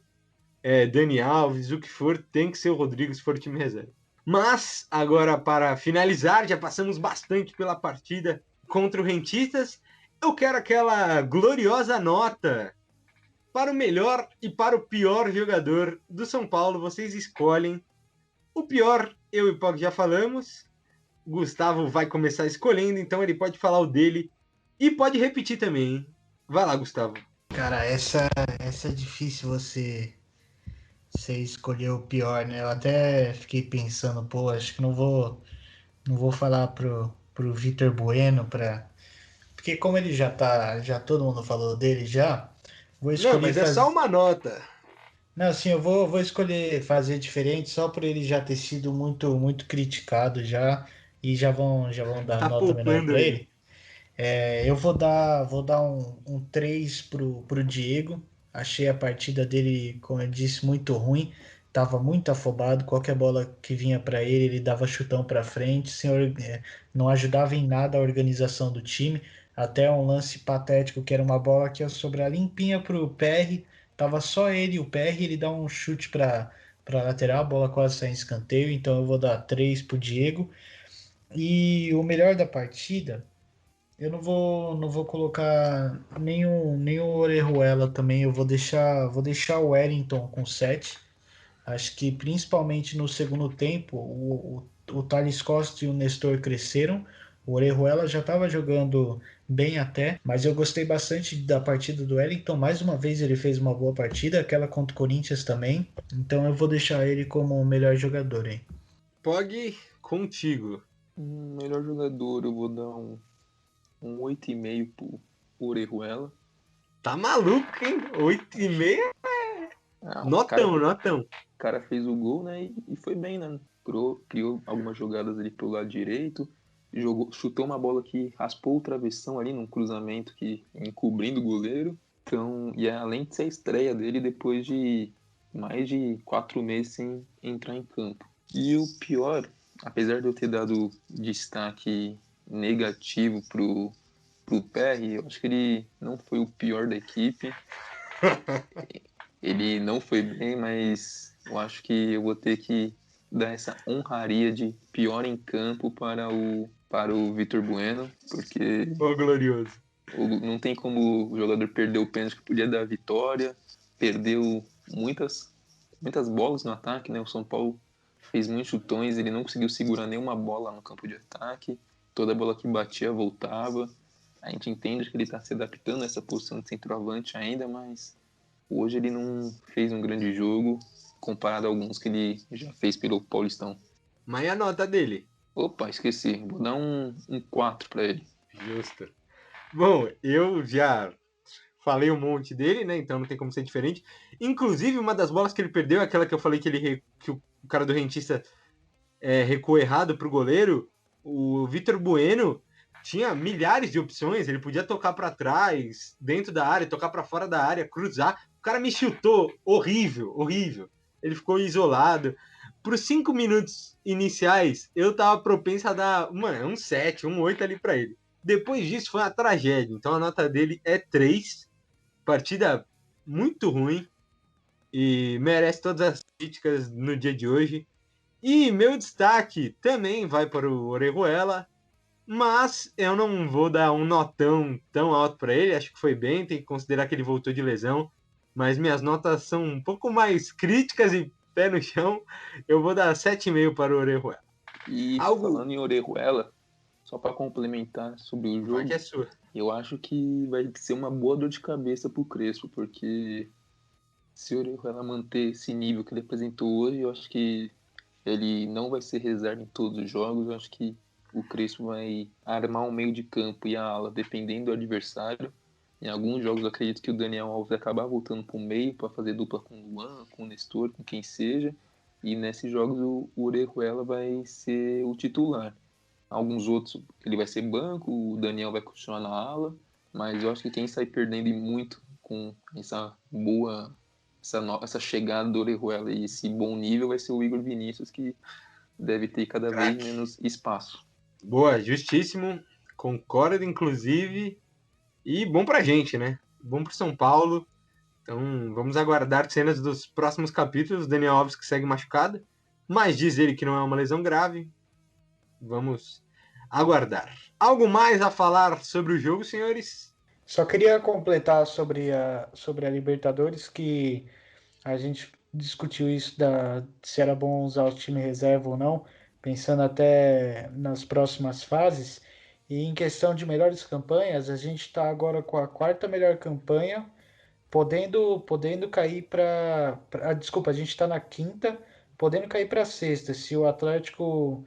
Dani Alves, o que for, tem que ser o Rodrigo se for o time reserva. Mas, agora para finalizar, já passamos bastante pela partida contra o Rentistas, eu quero aquela gloriosa nota para o melhor e para o pior jogador do São Paulo. Vocês escolhem. O pior, eu e o Pog já falamos. Gustavo vai começar escolhendo, então ele pode falar o dele e pode repetir também, hein? Vai lá, Gustavo. Cara, essa é difícil você escolher o pior, né? Eu até fiquei pensando, pô, acho que não vou falar pro Vitor Bueno porque como ele já todo mundo falou dele já, vou Não, escolher mas é só fazer. uma nota. Não, assim, eu vou escolher fazer diferente só por ele já ter sido muito muito criticado já e já vão dar Tá nota menor poupando para ele. ele. Eu vou dar um 3 pro Diego. Achei a partida dele, como eu disse, muito ruim. Tava muito afobado. Qualquer bola que vinha para ele, ele dava chutão para frente. Não ajudava em nada a organização do time. Até um lance patético, que era uma bola que ia sobrar limpinha pro PR. Tava só ele e o PR. Ele dá um chute para lateral. A bola quase sai em escanteio. Então eu vou dar 3 pro Diego. E o melhor da partida. Eu não vou colocar nenhum Orejuela também. Eu vou deixar o Wellington com 7. Acho que principalmente no segundo tempo, o Thales Costa e o Nestor cresceram. O Orejuela já estava jogando bem até, mas eu gostei bastante da partida do Wellington. Mais uma vez ele fez uma boa partida, aquela contra o Corinthians também. Então eu vou deixar ele como o melhor jogador, hein? Pog, contigo. Melhor jogador, eu vou dar um 8,5 pro Orejuela. Tá maluco, hein? 8,5? O Notão, notão. cara fez o gol, né? E foi bem, né? Criou algumas jogadas ali pro lado direito. Chutou uma bola que raspou o travessão ali num cruzamento que encobrindo o goleiro. Então, e além de ser a estreia dele depois de mais de 4 meses sem entrar em campo. E o pior, apesar de eu ter dado destaque negativo pro PR, eu acho que ele não foi o pior da equipe. Ele não foi bem, mas eu acho que eu vou ter que dar essa honraria de pior em campo para o Vitor Bueno, porque Ô, glorioso. não tem como o jogador perder o pênalti que podia dar a vitória, perdeu muitas bolas no ataque, né? O São Paulo fez muitos chutões, ele não conseguiu segurar nenhuma bola no campo de ataque, toda bola que batia voltava. A gente entende que ele está se adaptando a essa posição de centroavante ainda, mas hoje ele não fez um grande jogo comparado a alguns que ele já fez pelo Paulistão. Mas e a nota dele? Opa, esqueci. Vou dar um 4 para ele. Justo. Bom, eu já falei um monte dele, né? Então não tem como ser diferente. Inclusive, uma das bolas que ele perdeu, aquela que eu falei que o cara do Rentista recuou errado pro goleiro, o Vitor Bueno tinha milhares de opções. Ele podia tocar para trás, dentro da área, tocar para fora da área, cruzar. O cara me chutou horrível, horrível. Ele ficou isolado. Por 5 minutos iniciais, eu tava propenso a dar um 7, um 8 ali para ele. Depois disso foi uma tragédia. Então a nota dele é 3. Partida muito ruim e merece todas as críticas no dia de hoje. E meu destaque também vai para o Orejuela, mas eu não vou dar um notão tão alto para ele, acho que foi bem, tem que considerar que ele voltou de lesão, mas minhas notas são um pouco mais críticas e pé no chão, eu vou dar 7,5 para o Orejuela. E falando em Orejuela, só para complementar sobre o jogo, que é sua. Eu acho que vai ser uma boa dor de cabeça pro Crespo, porque se o Orejuela manter esse nível que ele apresentou hoje, eu acho que ele não vai ser reserva em todos os jogos. Eu acho que o Crespo vai armar um meio de campo e a ala, dependendo do adversário. Em alguns jogos, eu acredito que o Daniel Alves vai acabar voltando para o meio para fazer dupla com o Luan, com o Nestor, com quem seja. E nesses jogos, o Orejuela vai ser o titular. Alguns outros ele vai ser banco, o Daniel vai continuar na ala, mas eu acho que quem sai perdendo muito com essa boa, essa chegada do Orejuela e esse bom nível vai ser o Igor Vinícius, que deve ter cada vez menos espaço. Boa, justíssimo, concordo inclusive, e bom pra gente, né? Bom pro São Paulo. Então vamos aguardar cenas dos próximos capítulos. Daniel Alves que segue machucado, mas diz ele que não é uma lesão grave. Vamos aguardar. Algo mais a falar sobre o jogo, senhores? Só queria completar sobre a Libertadores, que a gente discutiu isso se era bom usar o time reserva ou não, pensando até nas próximas fases. E em questão de melhores campanhas, a gente está agora com a quarta melhor campanha, podendo cair para. Desculpa, a gente está na quinta, podendo cair para sexta. Se o Atlético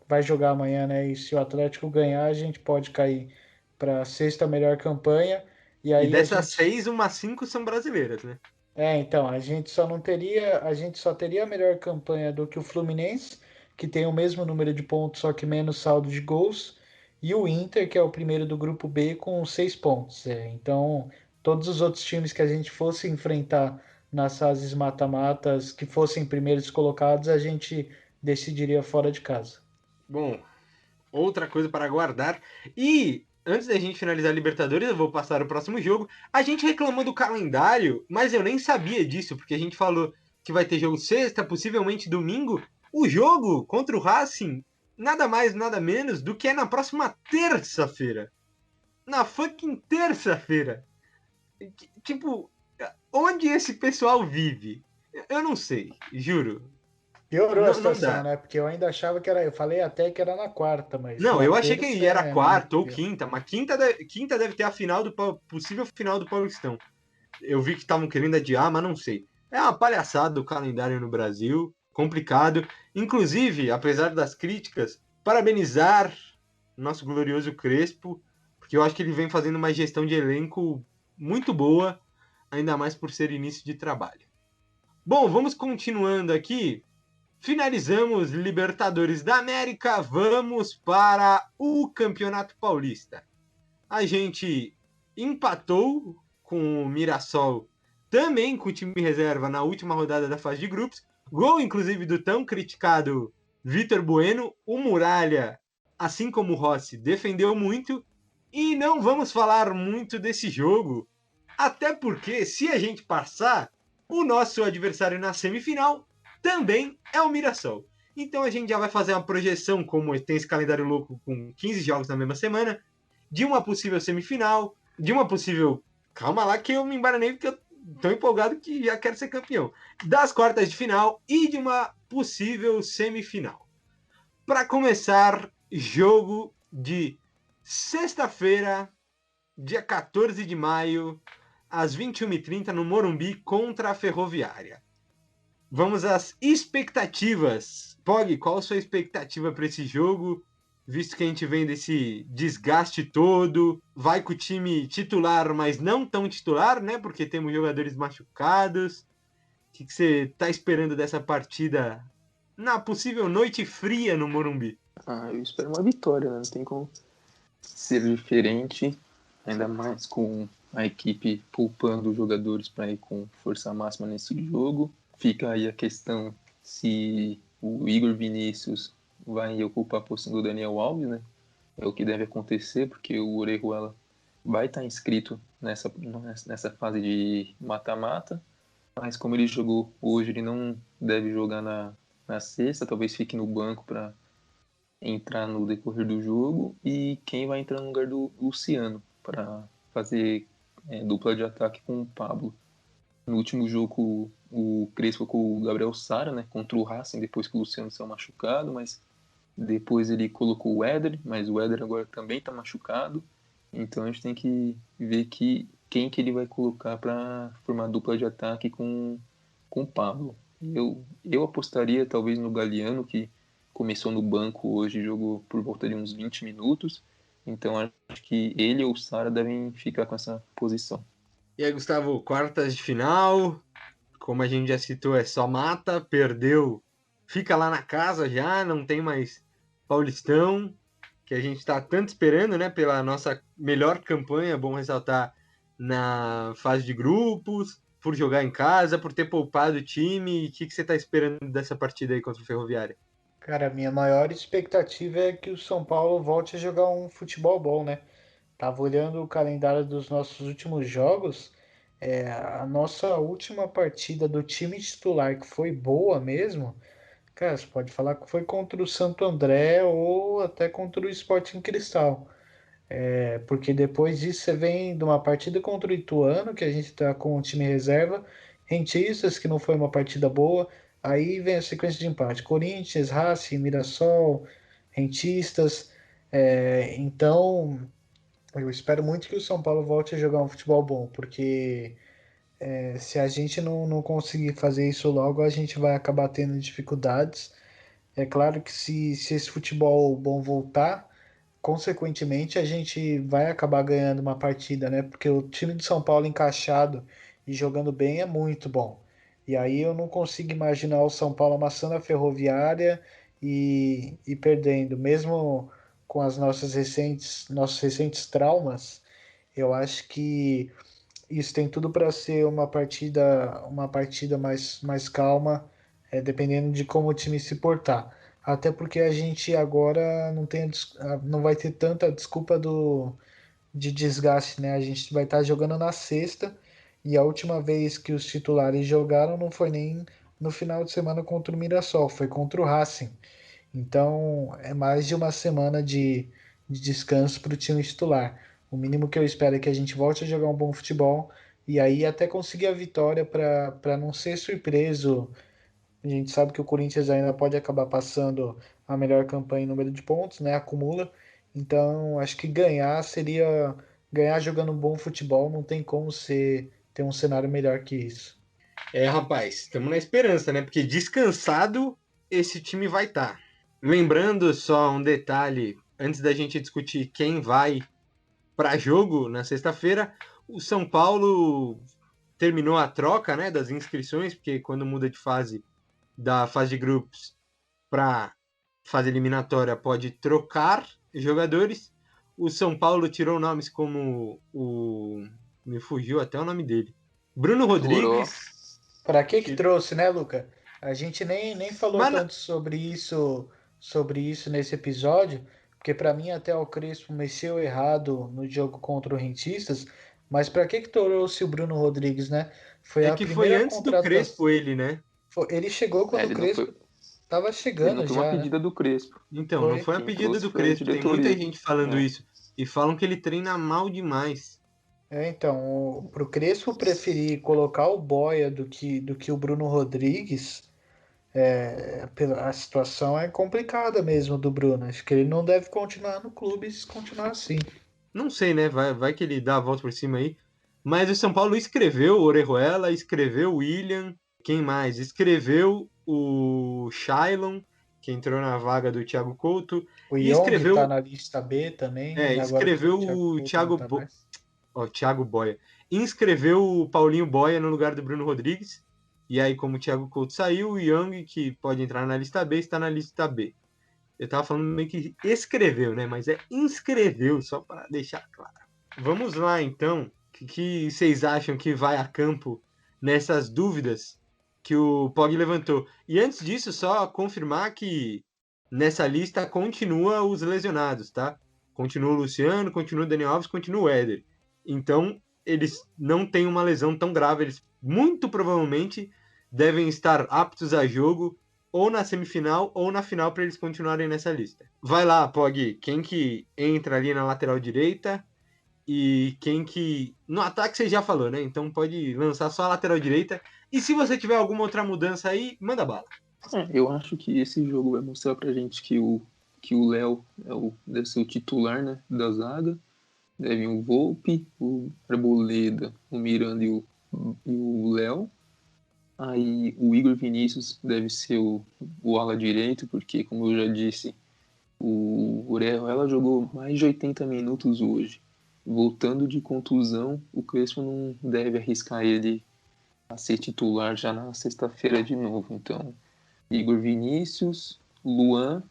vai jogar amanhã, né? E se o Atlético ganhar, a gente pode cair para a sexta melhor campanha. E aí dessas 6, umas 5 são brasileiras, né? então, a gente só teria a melhor campanha do que o Fluminense, que tem o mesmo número de pontos, só que menos saldo de gols, e o Inter, que é o primeiro do grupo B, com 6 pontos. Então, todos os outros times que a gente fosse enfrentar nas fases mata-matas, que fossem primeiros colocados, a gente decidiria fora de casa. Bom, outra coisa para aguardar. E antes da gente finalizar a Libertadores, eu vou passar o próximo jogo. A gente reclamou do calendário, mas eu nem sabia disso, porque a gente falou que vai ter jogo sexta, possivelmente domingo. O jogo contra o Racing, nada mais, nada menos do que é na próxima terça-feira. Na fucking terça-feira. Tipo, onde esse pessoal vive? Eu não sei, juro. Piorou a Não, não situação, dá. né? Porque eu ainda achava que era. Eu falei até que era na quarta, mas Não, na eu achei que terça era é muito quarta ou pior. quinta, mas quinta deve ter a final possível final do Paulistão. Eu vi que estavam querendo adiar, mas não sei. É uma palhaçada o calendário no Brasil, complicado. Inclusive, apesar das críticas, parabenizar nosso glorioso Crespo, porque eu acho que ele vem fazendo uma gestão de elenco muito boa, ainda mais por ser início de trabalho. Bom, vamos continuando aqui. Finalizamos Libertadores da América, vamos para o Campeonato Paulista. A gente empatou com o Mirassol, também com o time reserva na última rodada da fase de grupos. Gol, inclusive, do tão criticado Vitor Bueno. O Muralha, assim como o Rossi, defendeu muito. E não vamos falar muito desse jogo, até porque, se a gente passar, o nosso adversário na semifinal também é o Mirassol. Então a gente já vai fazer uma projeção, como tem esse calendário louco com 15 jogos na mesma semana, de uma possível semifinal, de uma possível. Calma lá que eu me embaranei porque eu tô empolgado que já quero ser campeão. Das quartas de final e de uma possível semifinal. Para começar, jogo de sexta-feira, dia 14 de maio, às 21h30, no Morumbi, contra a Ferroviária. Vamos às expectativas. Pog, qual a sua expectativa para esse jogo? Visto que a gente vem desse desgaste todo, vai com o time titular, mas não tão titular, né? Porque temos jogadores machucados. O que você está esperando dessa partida na possível noite fria no Morumbi? Eu espero uma vitória, né? Não tem como ser diferente, ainda mais com a equipe poupando os jogadores para ir com força máxima nesse jogo. Fica aí a questão se o Igor Vinícius vai ocupar a posição do Daniel Alves, né? É o que deve acontecer, porque o Orejuela vai estar inscrito nessa fase de mata-mata, mas como ele jogou hoje, ele não deve jogar na sexta, talvez fique no banco para entrar no decorrer do jogo, e quem vai entrar no lugar do Luciano para fazer dupla de ataque com o Pablo. No último jogo, o Crespo com o Gabriel Sara, né, contra o Racing, depois que o Luciano saiu machucado, mas depois ele colocou o Éder, mas o Éder agora também está machucado. Então a gente tem que ver quem que ele vai colocar para formar dupla de ataque com o Pablo. Eu apostaria talvez no Galeano, que começou no banco hoje e jogou por volta de uns 20 minutos. Então acho que ele ou o Sara devem ficar com essa posição. E aí, Gustavo, quartas de final, como a gente já citou, é só mata, perdeu, fica lá na casa já, não tem mais Paulistão, que a gente está tanto esperando, né, pela nossa melhor campanha, bom ressaltar, na fase de grupos, por jogar em casa, por ter poupado o time. O que você está esperando dessa partida aí contra o Ferroviária? Cara, a minha maior expectativa é que o São Paulo volte a jogar um futebol bom, né? Tava olhando o calendário dos nossos últimos jogos. A nossa última partida do time titular, que foi boa mesmo, cara, você pode falar que foi contra o Santo André ou até contra o Sporting Cristal. Porque depois disso você vem de uma partida contra o Ituano, que a gente tá com o time reserva, Rentistas, que não foi uma partida boa, aí vem a sequência de empate, Corinthians, Racing, Mirassol, Rentistas, então eu espero muito que o São Paulo volte a jogar um futebol bom, porque se a gente não conseguir fazer isso logo, a gente vai acabar tendo dificuldades. É claro que se esse futebol bom voltar, consequentemente a gente vai acabar ganhando uma partida, né? Porque o time de São Paulo encaixado e jogando bem é muito bom. E aí eu não consigo imaginar o São Paulo amassando a Ferroviária e perdendo, mesmo com as nossos recentes traumas. Eu acho que isso tem tudo para ser uma partida mais calma, dependendo de como o time se portar. Até porque a gente agora não vai ter tanta desculpa de desgaste, né? A gente vai estar jogando na sexta e a última vez que os titulares jogaram não foi nem no final de semana contra o Mirassol, foi contra o Racing. Então é mais de uma semana de descanso para o time titular. O mínimo que eu espero é que a gente volte a jogar um bom futebol e aí até conseguir a vitória para não ser surpreso. A gente sabe que o Corinthians ainda pode acabar passando a melhor campanha em número de pontos, né? Acumula. Então acho que ganhar jogando um bom futebol, não tem como ter um cenário melhor que isso. Rapaz, estamos na esperança, né? Porque descansado esse time vai estar. Lembrando só um detalhe, antes da gente discutir quem vai para jogo na sexta-feira, o São Paulo terminou a troca, né, das inscrições, porque quando muda de fase, da fase de grupos para fase eliminatória, pode trocar jogadores. O São Paulo tirou nomes como me fugiu até o nome dele. Bruno Rodrigues. Para que trouxe, né, Luca? A gente nem falou Mas, tanto sobre isso nesse episódio, porque para mim até o Crespo mexeu errado no jogo contra o Rentistas, mas para que trouxe o Bruno Rodrigues, né? Foi é a que foi primeira antes do contratação. Crespo ele, né? Ele chegou quando o Ele não Crespo foi, estava ele não chegando foi uma já, né? pedida do Crespo. Então, não Foi. foi a Quem pedida trouxe do foi a Crespo. Tem muita diretoria. gente falando É. isso. E falam que ele treina mal demais. Então, pro Crespo preferir colocar o Boia do que o Bruno Rodrigues, a situação é complicada mesmo do Bruno. Acho que ele não deve continuar no clube se continuar assim. Não sei, né? Vai que ele dá a volta por cima aí. Mas o São Paulo escreveu o Orejuela, escreveu o William. Quem mais? Escreveu o Shailon, que entrou na vaga do Thiago Couto. O E Young tá escreveu, na lista B também, agora que o escreveu Thiago o Couto não tá mais. Thiago Boia. Inscreveu o Paulinho Boia no lugar do Bruno Rodrigues. E aí, como o Thiago Couto saiu, o Young, que pode entrar na lista B, está na lista B. Eu tava falando meio que escreveu, né? Mas é inscreveu, só para deixar claro. Vamos lá, então. O que vocês acham que vai a campo nessas dúvidas que o Pog levantou? E antes disso, só confirmar que nessa lista continua os lesionados, tá? Continua o Luciano, continua o Daniel Alves, continua o Éder. Então, eles não têm uma lesão tão grave. Eles muito provavelmente devem estar aptos a jogo ou na semifinal ou na final para eles continuarem nessa lista. Vai lá, Pog, quem que entra ali na lateral direita e quem que... No ataque você já falou, né? Então pode lançar só a lateral direita. E se você tiver alguma outra mudança aí, manda bala. Eu acho que esse jogo vai mostrar pra gente que o Léo deve ser o titular, né, da zaga. Devem o Volpe, o Arboleda, o Miranda e o Léo. Aí o Igor Vinícius deve ser o ala direito, porque, como eu já disse, o Orejuela jogou mais de 80 minutos hoje. Voltando de contusão, o Crespo não deve arriscar ele a ser titular já na sexta-feira de novo. Então, Igor Vinícius, Luan,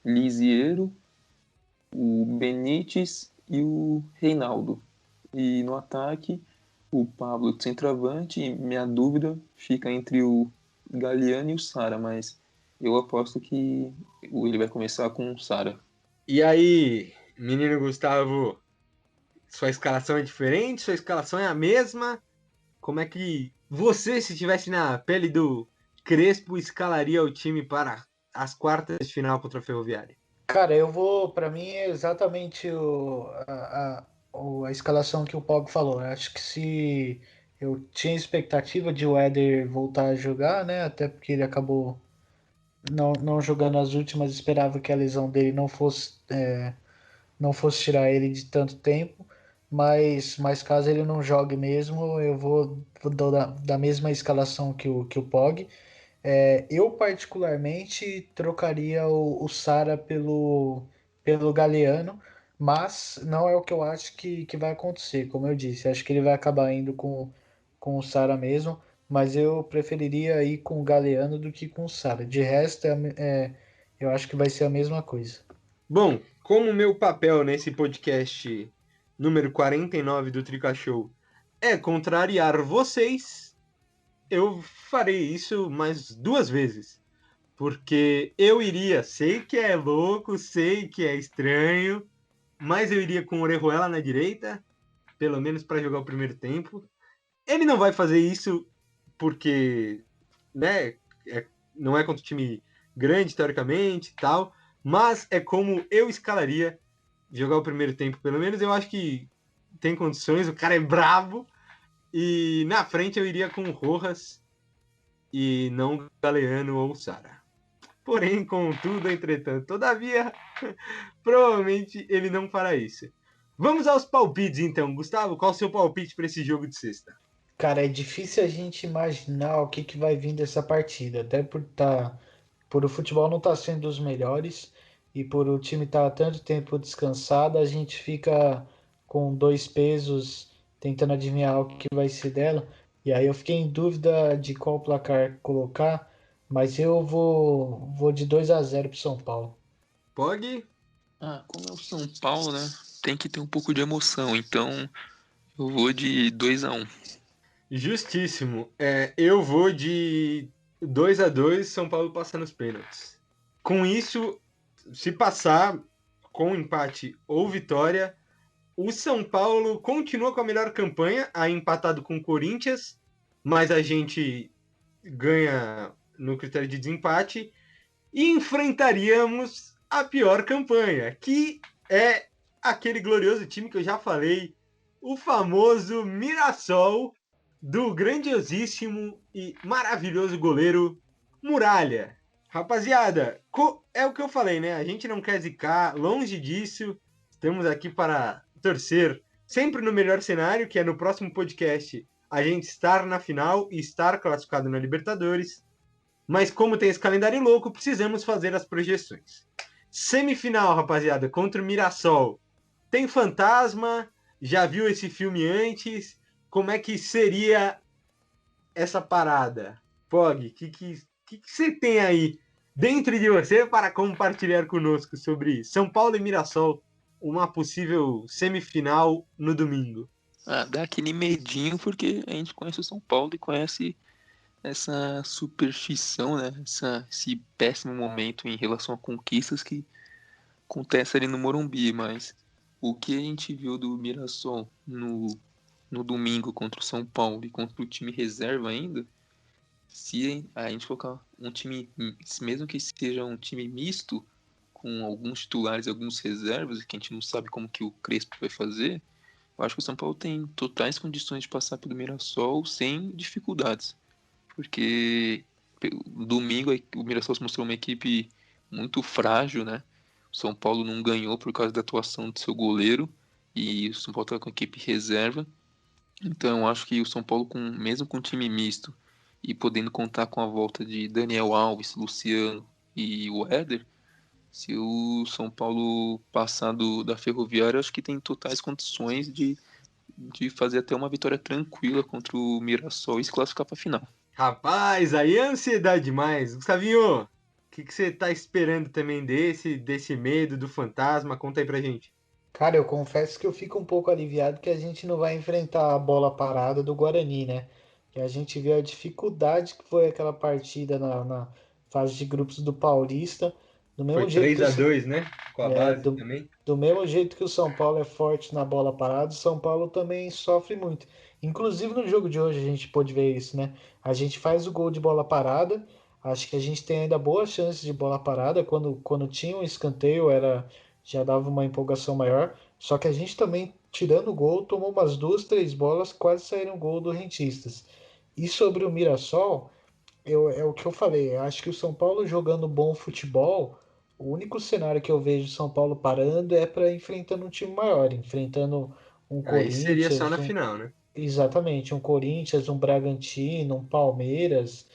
Lisiero, o Benítez e o Reinaldo. E no ataque, o Pablo de centroavante. E minha dúvida fica entre o Galeano e o Sara, mas eu aposto que ele vai começar com o Sara. E aí, menino Gustavo, sua escalação é diferente? Sua escalação é a mesma? Como é que você, se estivesse na pele do Crespo, escalaria o time para as quartas de final contra a Ferroviária? Cara, eu vou. Pra mim é exatamente a escalação que o Pog falou. Eu acho que se eu tinha expectativa de o Éder voltar a jogar, né? Até porque ele acabou não jogando as últimas, esperava que a lesão dele não fosse tirar ele de tanto tempo. Mas caso ele não jogue mesmo, eu vou da mesma escalação que o Pog. Eu particularmente trocaria o Sara pelo Galeano, mas não é o que eu acho que vai acontecer, como eu disse. Acho que ele vai acabar indo com o Sara mesmo, mas eu preferiria ir com o Galeano do que com o Sara. De resto, eu acho que vai ser a mesma coisa. Bom, como o meu papel nesse podcast número 49 do Trica Show é contrariar vocês, eu farei isso mais 2 vezes. Porque eu iria, sei que é louco, sei que é estranho, mas eu iria com o Orejuela na direita, pelo menos para jogar o primeiro tempo. Ele não vai fazer isso porque, né, não é contra um time grande, teoricamente, tal, mas é como eu escalaria jogar o primeiro tempo, pelo menos eu acho que tem condições, o cara é brabo, e na frente eu iria com o Rojas e não Galeano ou Sara. Porém, contudo, entretanto, todavia, provavelmente ele não fará isso. Vamos aos palpites então. Gustavo, qual o seu palpite para esse jogo de sexta? Cara, é difícil a gente imaginar o que vai vir dessa partida, até por o futebol não estar sendo dos melhores e por o time estar tanto tempo descansado, a gente fica com dois pesos tentando adivinhar o que vai ser dela. E aí eu fiquei em dúvida de qual placar colocar, mas eu vou de 2-0 para São Paulo. Pog? Como é o São Paulo, né? Tem que ter um pouco de emoção, então eu vou de 2-1. Justíssimo. Eu vou de 2-2, São Paulo passa nos pênaltis. Com isso, se passar com empate ou vitória, o São Paulo continua com a melhor campanha, aí empatado com o Corinthians, mas a gente ganha no critério de desempate e enfrentaríamos a pior campanha, que é aquele glorioso time que eu já falei, o famoso Mirassol, do grandiosíssimo e maravilhoso goleiro Muralha. Rapaziada, é o que eu falei, né? A gente não quer zicar, longe disso. Estamos aqui para torcer sempre no melhor cenário, que é no próximo podcast a gente estar na final e estar classificado na Libertadores. Mas como tem esse calendário louco, precisamos fazer as projeções. Semifinal, rapaziada, contra o Mirassol. Tem fantasma? Já viu esse filme antes? Como é que seria essa parada? Pog, o que você tem aí dentro de você para compartilhar conosco sobre São Paulo e Mirassol, uma possível semifinal no domingo? Dá aquele medinho porque a gente conhece o São Paulo e conhece essa superstição, né? Esse péssimo momento em relação a conquistas que acontece ali no Morumbi, mas o que a gente viu do Mirassol no domingo contra o São Paulo e contra o time reserva ainda, se a gente colocar um time, mesmo que seja um time misto, com alguns titulares e alguns reservas, que a gente não sabe como que o Crespo vai fazer, eu acho que o São Paulo tem totais condições de passar pelo Mirassol sem dificuldades. Porque domingo o Mirassol se mostrou uma equipe muito frágil, né? O São Paulo não ganhou por causa da atuação do seu goleiro e o São Paulo estava com a equipe reserva. Então eu acho que o São Paulo, mesmo com time misto e podendo contar com a volta de Daniel Alves, Luciano e o Éder, se o São Paulo passar da Ferroviária, acho que tem totais condições de fazer até uma vitória tranquila contra o Mirassol e se classificar para a final. Rapaz, aí é ansiedade demais. Gustavinho, o que você tá esperando também desse medo do fantasma? Conta aí pra gente. Cara, eu confesso que eu fico um pouco aliviado que a gente não vai enfrentar a bola parada do Guarani, né? Que a gente vê a dificuldade que foi aquela partida na fase de grupos do Paulista. Do Foi mesmo jeito que 3-2, né? Com a é, base do, também. do mesmo jeito que o São Paulo é forte na bola parada, o São Paulo também sofre muito. Inclusive no jogo de hoje a gente pôde ver isso, né? A gente faz o gol de bola parada. Acho que a gente tem ainda boas chances de bola parada. Quando tinha um escanteio, já dava uma empolgação maior. Só que a gente também, tirando o gol, tomou umas duas, três bolas, quase saíram gol do Rentistas. E sobre o Mirassol, é o que eu falei. Eu acho que o São Paulo jogando bom futebol, o único cenário que eu vejo o São Paulo parando é para enfrentando um time maior, enfrentando um Aí seria só Corinthians, na final, né? exatamente, um Corinthians, um Bragantino, um Palmeiras.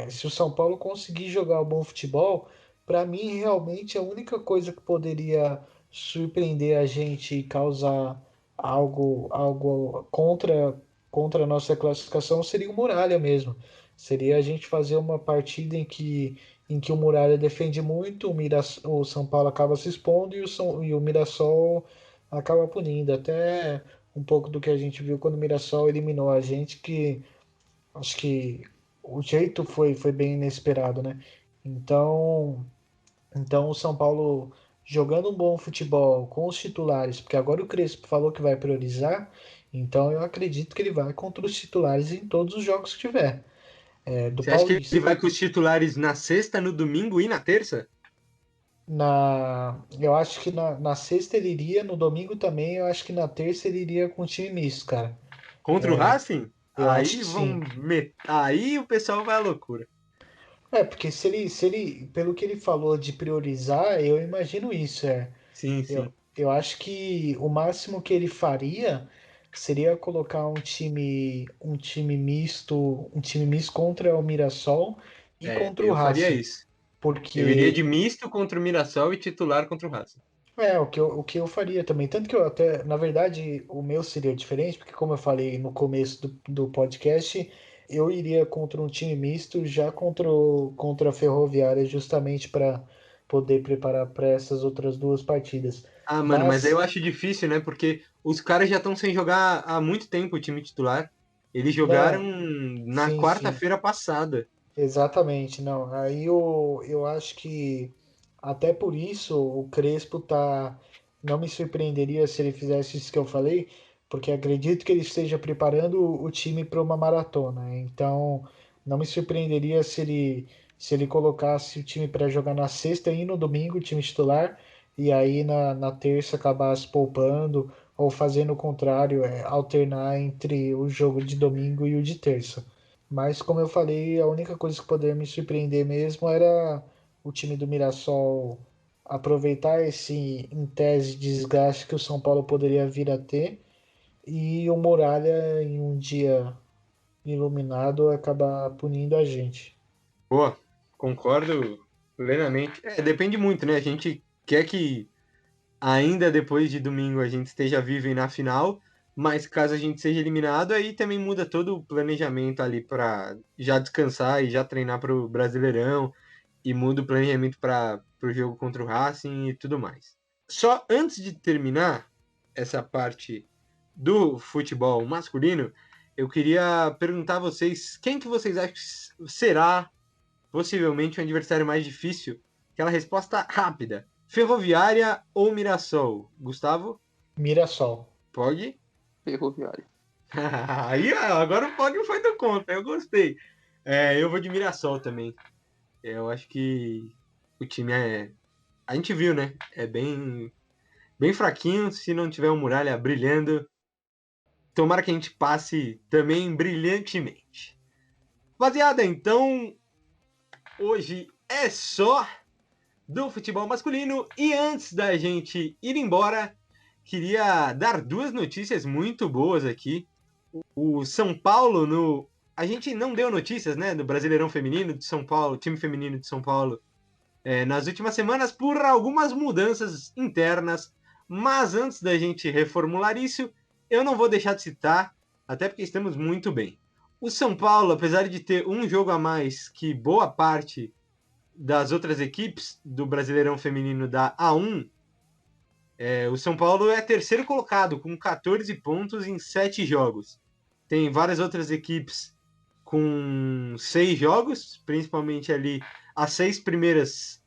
Se o São Paulo conseguir jogar o bom futebol, para mim realmente a única coisa que poderia surpreender a gente e causar algo contra a nossa classificação seria o Muralha mesmo. Seria a gente fazer uma partida em que o Muralha defende muito, o São Paulo acaba se expondo e o Mirassol acaba punindo. Até um pouco do que a gente viu quando o Mirassol eliminou a gente, que acho que o jeito foi bem inesperado, né? Então, então o São Paulo jogando um bom futebol com os titulares, porque agora o Crespo falou que vai priorizar, então eu acredito que ele vai contra os titulares em todos os jogos que tiver. Do Você acha que ele Paulista. vai com os titulares na sexta, no domingo e na terça? Eu acho que na sexta ele iria, no domingo também, eu acho que na terça ele iria com o time misto, cara. Contra o Racing? Eu acho que Aí sim. Aí o pessoal vai à loucura. Porque se ele, pelo que ele falou de priorizar, eu imagino isso, Sim, Eu, sim. eu acho que o máximo que ele faria seria colocar um time misto contra o Mirassol e contra o Eu faria Racing, isso. Eu iria de porque misto contra o Mirassol e titular contra o Racing. o que eu faria também. Tanto que eu até, na verdade, o meu seria diferente, porque como eu falei no começo do podcast, eu iria contra um time misto já contra a Ferroviária, justamente para poder preparar para essas outras duas partidas. Ah, mano, mas aí eu Mas, acho difícil, né? Porque os caras já estão sem jogar há muito tempo o time titular. Eles jogaram não, na sim, sim, quarta-feira passada. exatamente, não. Aí eu acho que até por isso o Crespo tá. Não me surpreenderia se ele fizesse isso que eu falei, porque acredito que ele esteja preparando o time para uma maratona. Então, não me surpreenderia se ele colocasse o time para jogar na sexta e no domingo, o time titular, e aí na terça acabasse poupando, ou fazendo o contrário, alternar entre o jogo de domingo e o de terça. Mas, como eu falei, a única coisa que poderia me surpreender mesmo era o time do Mirassol aproveitar esse, em tese, desgaste que o São Paulo poderia vir a ter e o Muralha, em um dia iluminado, acabar punindo a gente. Pô, concordo plenamente. Depende muito, né? A gente quer que ainda depois de domingo a gente esteja vivo e na final, mas caso a gente seja eliminado, aí também muda todo o planejamento ali para já descansar e já treinar para o Brasileirão e muda o planejamento para o jogo contra o Racing e tudo mais. Só antes de terminar essa parte do futebol masculino, eu queria perguntar a vocês quem que vocês acham que será possivelmente o adversário mais difícil? Aquela resposta rápida. Ferroviária ou Mirassol? Gustavo? Mirassol. Pog? Ferroviária. Aí, agora o Pog foi do conta, eu gostei. Eu vou de Mirassol também. Eu acho que o time a gente viu, né? É bem fraquinho. Se não tiver um Muralha brilhando, tomara que a gente passe também brilhantemente. Rapaziada, então hoje é só do futebol masculino. E antes da gente ir embora, queria dar duas notícias muito boas aqui. O São Paulo, a gente não deu notícias, né, do Brasileirão Feminino de São Paulo, time feminino de São Paulo, nas últimas semanas, por algumas mudanças internas. Mas antes da gente reformular isso, eu não vou deixar de citar, até porque estamos muito bem. O São Paulo, apesar de ter um jogo a mais que boa parte das outras equipes do Brasileirão Feminino da A1, o São Paulo é terceiro colocado, com 14 pontos em 7 jogos. Tem várias outras equipes com 6 jogos, principalmente ali as 6 primeiras.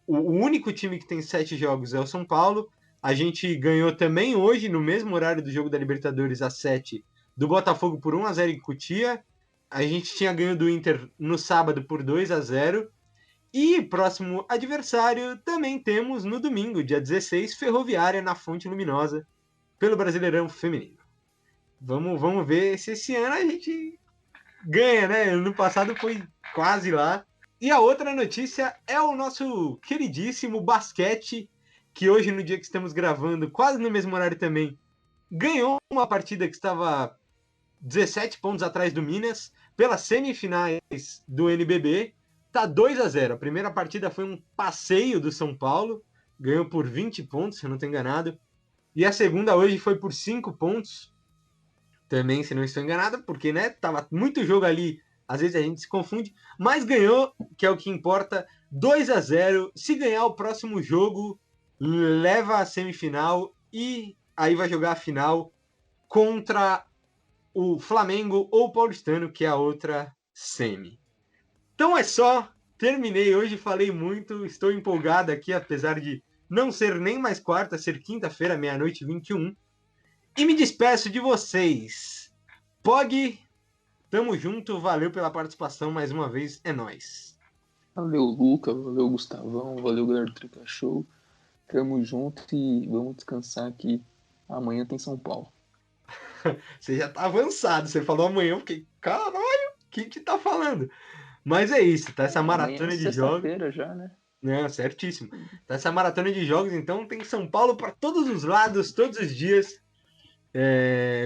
O único time que tem 7 jogos é o São Paulo. A gente ganhou também hoje, no mesmo horário do jogo da Libertadores, às 7, do Botafogo por 1-0 em Cotia. A gente tinha ganho do Inter no sábado por 2-0. E próximo adversário também temos no domingo, dia 16, Ferroviária na Fonte Luminosa, pelo Brasileirão Feminino. Vamos ver se esse ano a gente ganha, né? Ano passado foi quase lá. E a outra notícia é o nosso queridíssimo basquete, que hoje, no dia que estamos gravando, quase no mesmo horário também, ganhou uma partida que estava 17 pontos atrás do Minas, pelas semifinais do NBB. Tá 2-0. A primeira partida foi um passeio do São Paulo, ganhou por 20 pontos, se eu não estou enganado. E a segunda hoje foi por 5 pontos, também, se não estou enganado, porque, né, tava muito jogo ali, às vezes a gente se confunde, mas ganhou, que é o que importa, 2-0. Se ganhar o próximo jogo, leva a semifinal e aí vai jogar a final contra o Flamengo ou o Paulistano, que é a outra semi. Então é só, terminei hoje, falei muito, estou empolgado aqui, apesar de não ser nem mais quarta, ser quinta-feira, 00h21. E me despeço de vocês. Pog, tamo junto, valeu pela participação mais uma vez, é nóis. Valeu, Luca, valeu, Gustavão, valeu, galera do Trica Show. Tamo junto e vamos descansar que amanhã tem São Paulo. Você já tá avançado, você falou amanhã, eu fiquei, caralho, o que tá falando? Mas é isso, tá essa maratona de jogos. Sexta-feira já, né? Não, certíssimo. Tá essa maratona de jogos, então tem São Paulo para todos os lados, todos os dias.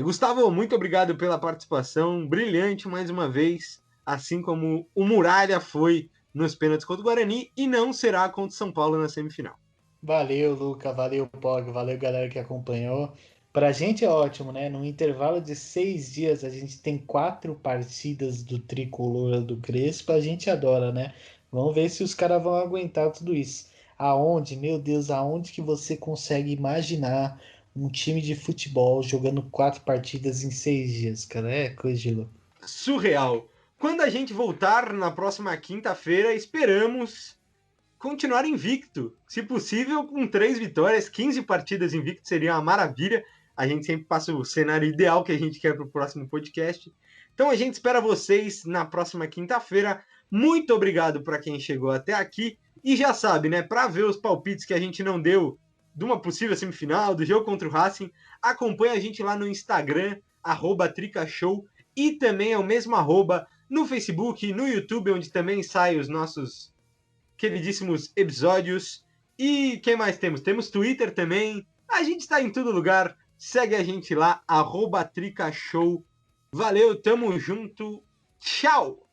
Gustavo, muito obrigado pela participação, brilhante mais uma vez, assim como o Muralha foi nos pênaltis contra o Guarani e não será contra o São Paulo na semifinal. Valeu, Luca, valeu, Pog, valeu, galera que acompanhou. Pra gente é ótimo, né? No intervalo de 6 dias, a gente tem 4 partidas do Tricolor do Crespo, a gente adora, né? Vamos ver se os caras vão aguentar tudo isso. Aonde, meu Deus, aonde que você consegue imaginar um time de futebol jogando 4 partidas em 6 dias, cara? É coisa de louco. Surreal. Quando a gente voltar na próxima quinta-feira, esperamos continuar invicto. Se possível, com 3 vitórias, 15 partidas invicto seria uma maravilha. A gente sempre passa o cenário ideal que a gente quer para o próximo podcast. Então a gente espera vocês na próxima quinta-feira. Muito obrigado para quem chegou até aqui. E já sabe, né? Para ver os palpites que a gente não deu de uma possível semifinal, do jogo contra o Racing, acompanha a gente lá no Instagram, @tricashow. E também é o mesmo @ no Facebook, no YouTube, onde também saem os nossos queridíssimos episódios. E quem mais temos? Temos Twitter também. A gente está em todo lugar. Segue a gente lá, @tricashow. Valeu, tamo junto. Tchau!